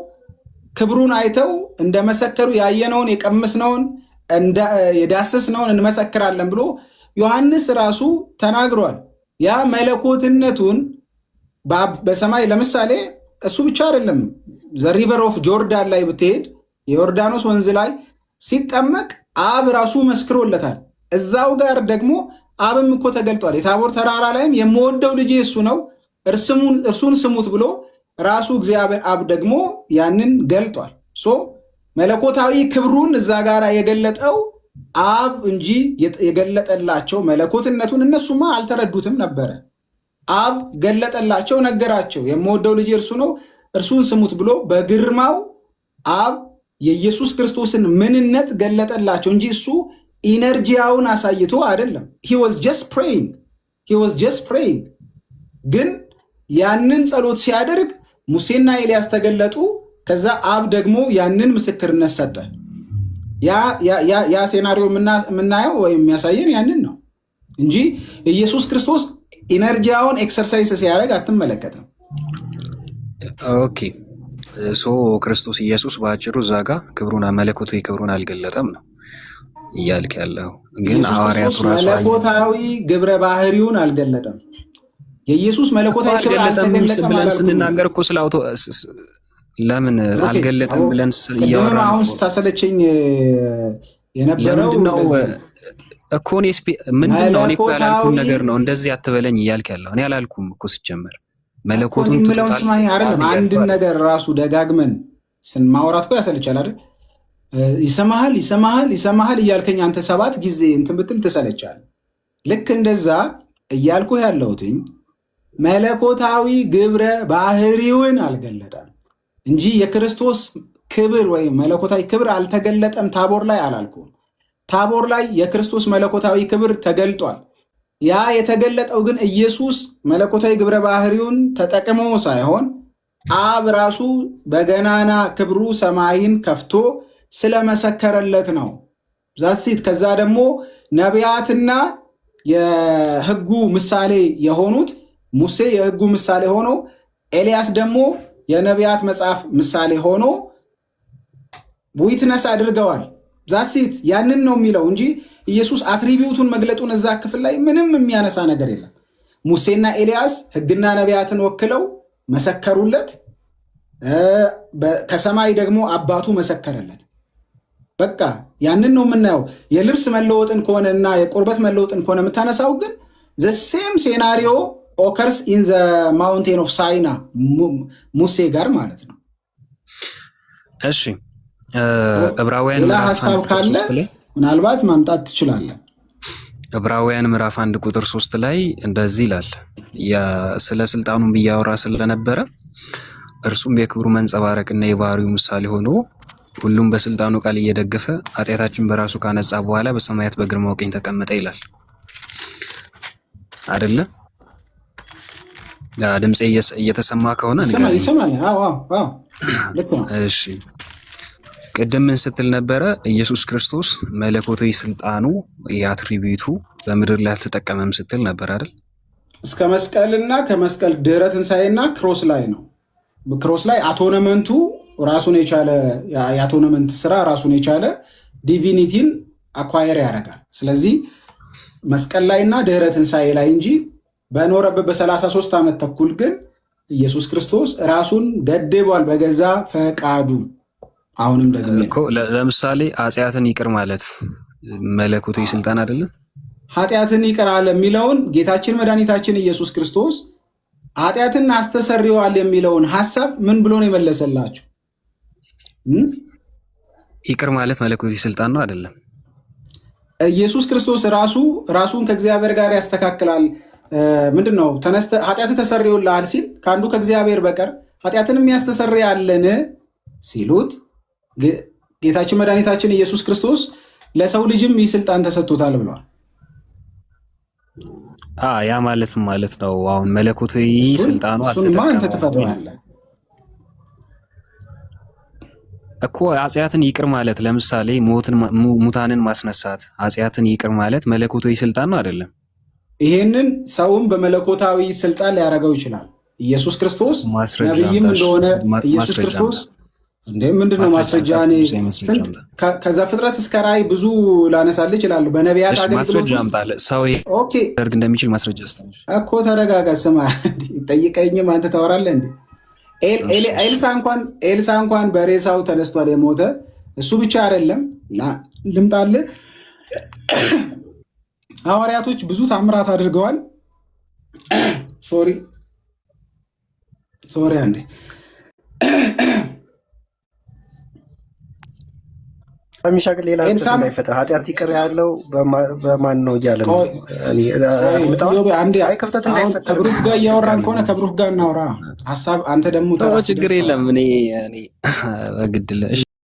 ክብሩን አይተው እንደመሰከሩ ያየነውን የቀመስነውን የዳሰስነውን እንመሰክራለን ብሎ ዮሐንስ ራሱ ተናግሯል። ያ መለኮትነቱን በሰማይ ለምሳሌ እሱ ብቻ አይደለም። ዘ ሪቨር ኦፍ ጆርዳን ላይ ብትሄድ የዮርዳኖስ ወንዝ ላይ ሲጠመቅ አብ ራሱ መስክሮለታል። እዛው ጋር ደግሞ አብም እኮ ተገልጧል። የታቦር ተራራ ላይም የምወደው ልጄ እሱ ነው እርሱን ስሙት ብሎ ራሱ እግዚአብሔር አብ ደግሞ ያንን ገልጧል። መለኮታዊ ክብሩን እዛ ጋር የገለጠው አብ እንጂ የገለጠላቸው መለኮትነቱን እነሱማ አልተረዱትም ነበረ። አብ ገለጠላቸው፣ ነገራቸው። የምወደው ልጄ እርሱ ነው እርሱን ስሙት ብሎ በግርማው አብ የኢየሱስ ክርስቶስን ምንነት ገለጠላቸው እንጂ እሱ ኢነርጂያውን አሳይቶ አይደለም። he was just praying። ግን ያንን ጸሎት ሲያደርግ ሙሴና ኤልያስ ተገለጡ። ከዛ አብ ደግሞ ያንን ምስክርነት ሰጠ። ያ ሴናሪዮ የምናየው ወይም የሚያሳየን ያንን ነው እንጂ ኢየሱስ ክርስቶስ ኢነርጂያውን ኤክሰርሳይዝ ሲያደርግ አትመለከትም። ኦኬ ክርስቶስ ኢየሱስ በአጭሩ እዛ ጋ ክብሩን መለኮታዊ ክብሩን አልገለጠም ነው እያልክ ያለው። ግን ሐዋርያቱ ራሱ መለኮታዊ ግብረ ባህሪውን አልገለጠም። የኢየሱስ መለኮታዊ ክብር አልተገለጠም ብለን ስንናገር እኮ ስላውቶ ለምን አልገለጠም ብለን እያወራን አሁን ስታሰለቸኝ የነበረው እኮ ምንድነው? እኔ እኮ ያላልኩን ነገር ነው እንደዚህ አትበለኝ እያልክ ያለው። እኔ አላልኩም እኮ ሲጀመር መለኮቱን አይደለም። አንድን ነገር ራሱ ደጋግመን ስንማውራት እኮ ያሰለቻል አይደል? ይሰማሃል እያልከኝ አንተ 7 ጊዜ እንትን ብትል ትሰለቻል። ልክ እንደዛ እያልኩ ያለሁትኝ መለኮታዊ ግብረ ባህሪውን አልገለጠም እንጂ የክርስቶስ ክብር ወይም መለኮታዊ ክብር አልተገለጠም ታቦር ላይ አላልኩም። ታቦር ላይ የክርስቶስ መለኮታዊ ክብር ተገልጧል። ያ የተገለጠው ግን ኢየሱስ መለኮታዊ ግብረ ባህሪውን ተጠቅሞ ሳይሆን አብ ራሱ በገናና ክብሩ ሰማይን ከፍቶ ስለመሰከረለት ነው። ዛሲት ከዛ ደግሞ ነቢያትና የሕጉ ምሳሌ የሆኑት ሙሴ የሕጉ ምሳሌ ሆኖ ኤልያስ ደግሞ የነቢያት መጽሐፍ ምሳሌ ሆኖ ዊትነስ አድርገዋል። ዛሲት ያንን ነው የሚለው እንጂ ኢየሱስ አትሪቢዩቱን መግለጡን እዛ ክፍል ላይ ምንም የሚያነሳ ነገር የለም። ሙሴና ኤልያስ ሕግና ነቢያትን ወክለው መሰከሩለት። ከሰማይ ደግሞ አባቱ መሰከረለት። በቃ ያንን ነው የምናየው። የልብስ መለወጥን ከሆነ እና የቁርበት መለወጥን ከሆነ የምታነሳው ግን ዘ ሴም ሴናሪዮ ኦከርስ ኢን ዘ ማውንቴን ኦፍ ሳይና ሙሴ ጋር ማለት ነው። እሺ ዕብራውያን ሌላ ሀሳብ ካለ ምናልባት ማምጣት ትችላለን። ዕብራውያን ምዕራፍ 1 ቁጥር 3 ላይ እንደዚህ ይላል። ስለ ስልጣኑን ብያወራ ስለነበረ እርሱም የክብሩ መንጸባረቅና የባህሪው ምሳሌ ሆኖ ሁሉም በስልጣኑ ቃል እየደገፈ ኃጢአታችን በራሱ ካነጻ በኋላ በሰማያት በግርማው ቀኝ ተቀመጠ ይላል አይደለ? ድምጼ እየተሰማ ከሆነ ይሰማል። እሺ ቅድም ምን ስትል ነበረ? ኢየሱስ ክርስቶስ መለኮታዊ ስልጣኑ የአትሪቢዩቱ በምድር ላይ አልተጠቀመም ስትል ነበር አይደል? እስከ መስቀልና ከመስቀል ድህረ ትንሣኤና ክሮስ ላይ ነው። ክሮስ ላይ አቶነመንቱ ራሱን የቻለ የአቶነመንት ስራ ራሱን የቻለ ዲቪኒቲን አኳየር ያደርጋል። ስለዚህ መስቀል ላይና ድህረ ትንሣኤ ላይ እንጂ በኖረበት በ33 ዓመት ተኩል ግን ኢየሱስ ክርስቶስ ራሱን ገድቧል በገዛ ፈቃዱ። አሁንም ደግሞ ለምሳሌ ኃጢአትን ይቅር ማለት መለኮታዊ ስልጣን አይደለም? ኃጢአትን ይቅር አለ የሚለውን ጌታችን መድኃኒታችን ኢየሱስ ክርስቶስ ኃጢአትን አስተሰርየዋል የሚለውን ሐሳብ ምን ብሎ ነው የመለሰላችሁ? ይቅር ማለት መለኮታዊ ስልጣን ነው አይደለም? ኢየሱስ ክርስቶስ ራሱን ከእግዚአብሔር ጋር ያስተካክላል። ምንድን ነው ኃጢአት ተሰርዮልሃል ሲል ከአንዱ ከእግዚአብሔር በቀር ኃጢአትን የሚያስተሰርያለን ሲሉት ጌታችን መድኃኒታችን ኢየሱስ ክርስቶስ ለሰው ልጅም ይህ ስልጣን ተሰጥቶታል ብለዋል። ያ ማለት ነው አሁን መለኮታዊ ስልጣኑ እሱንማ አንተ ትፈተዋለህ እኮ። ኃጢአትን ይቅር ማለት ለምሳሌ ሙታንን ማስነሳት ኃጢአትን ይቅር ማለት መለኮታዊ ስልጣን ነው አይደለም? ይሄንን ሰውም በመለኮታዊ ስልጣን ሊያደርገው ይችላል። ኢየሱስ ክርስቶስ ነቢይም እንደሆነ ኢየሱስ ክርስቶስ ምንድነው ማስረጃ? ከዛ ፍጥረት እስከ ራእይ ብዙ ላነሳልህ ይችላሉ። በነቢያት አገልግሎት ሰው ደርግ እንደሚችል ማስረጃ እኮ ተረጋጋ። ስማ ጠይቀኝም አንተ ታወራለህ እንዴ? ኤልሳ እንኳን በሬሳው ተነስቷል የሞተ እሱ ብቻ አይደለም። ልምጣልህ ሐዋርያቶች ብዙ ታምራት አድርገዋል። ሶሪ አንዴ ሚሻግል ሌላ እንዳይፈጠር ኃጢአት ይቅር ያለው በማን ነው እያለ ነው። ክፍተት እንዳይፈጠር ከብሩክ ጋር እያወራን ከሆነ ከብሩክ ጋር እናውራ ሀሳብ። አንተ ደግሞ ችግር የለም እኔ በግድል እሺ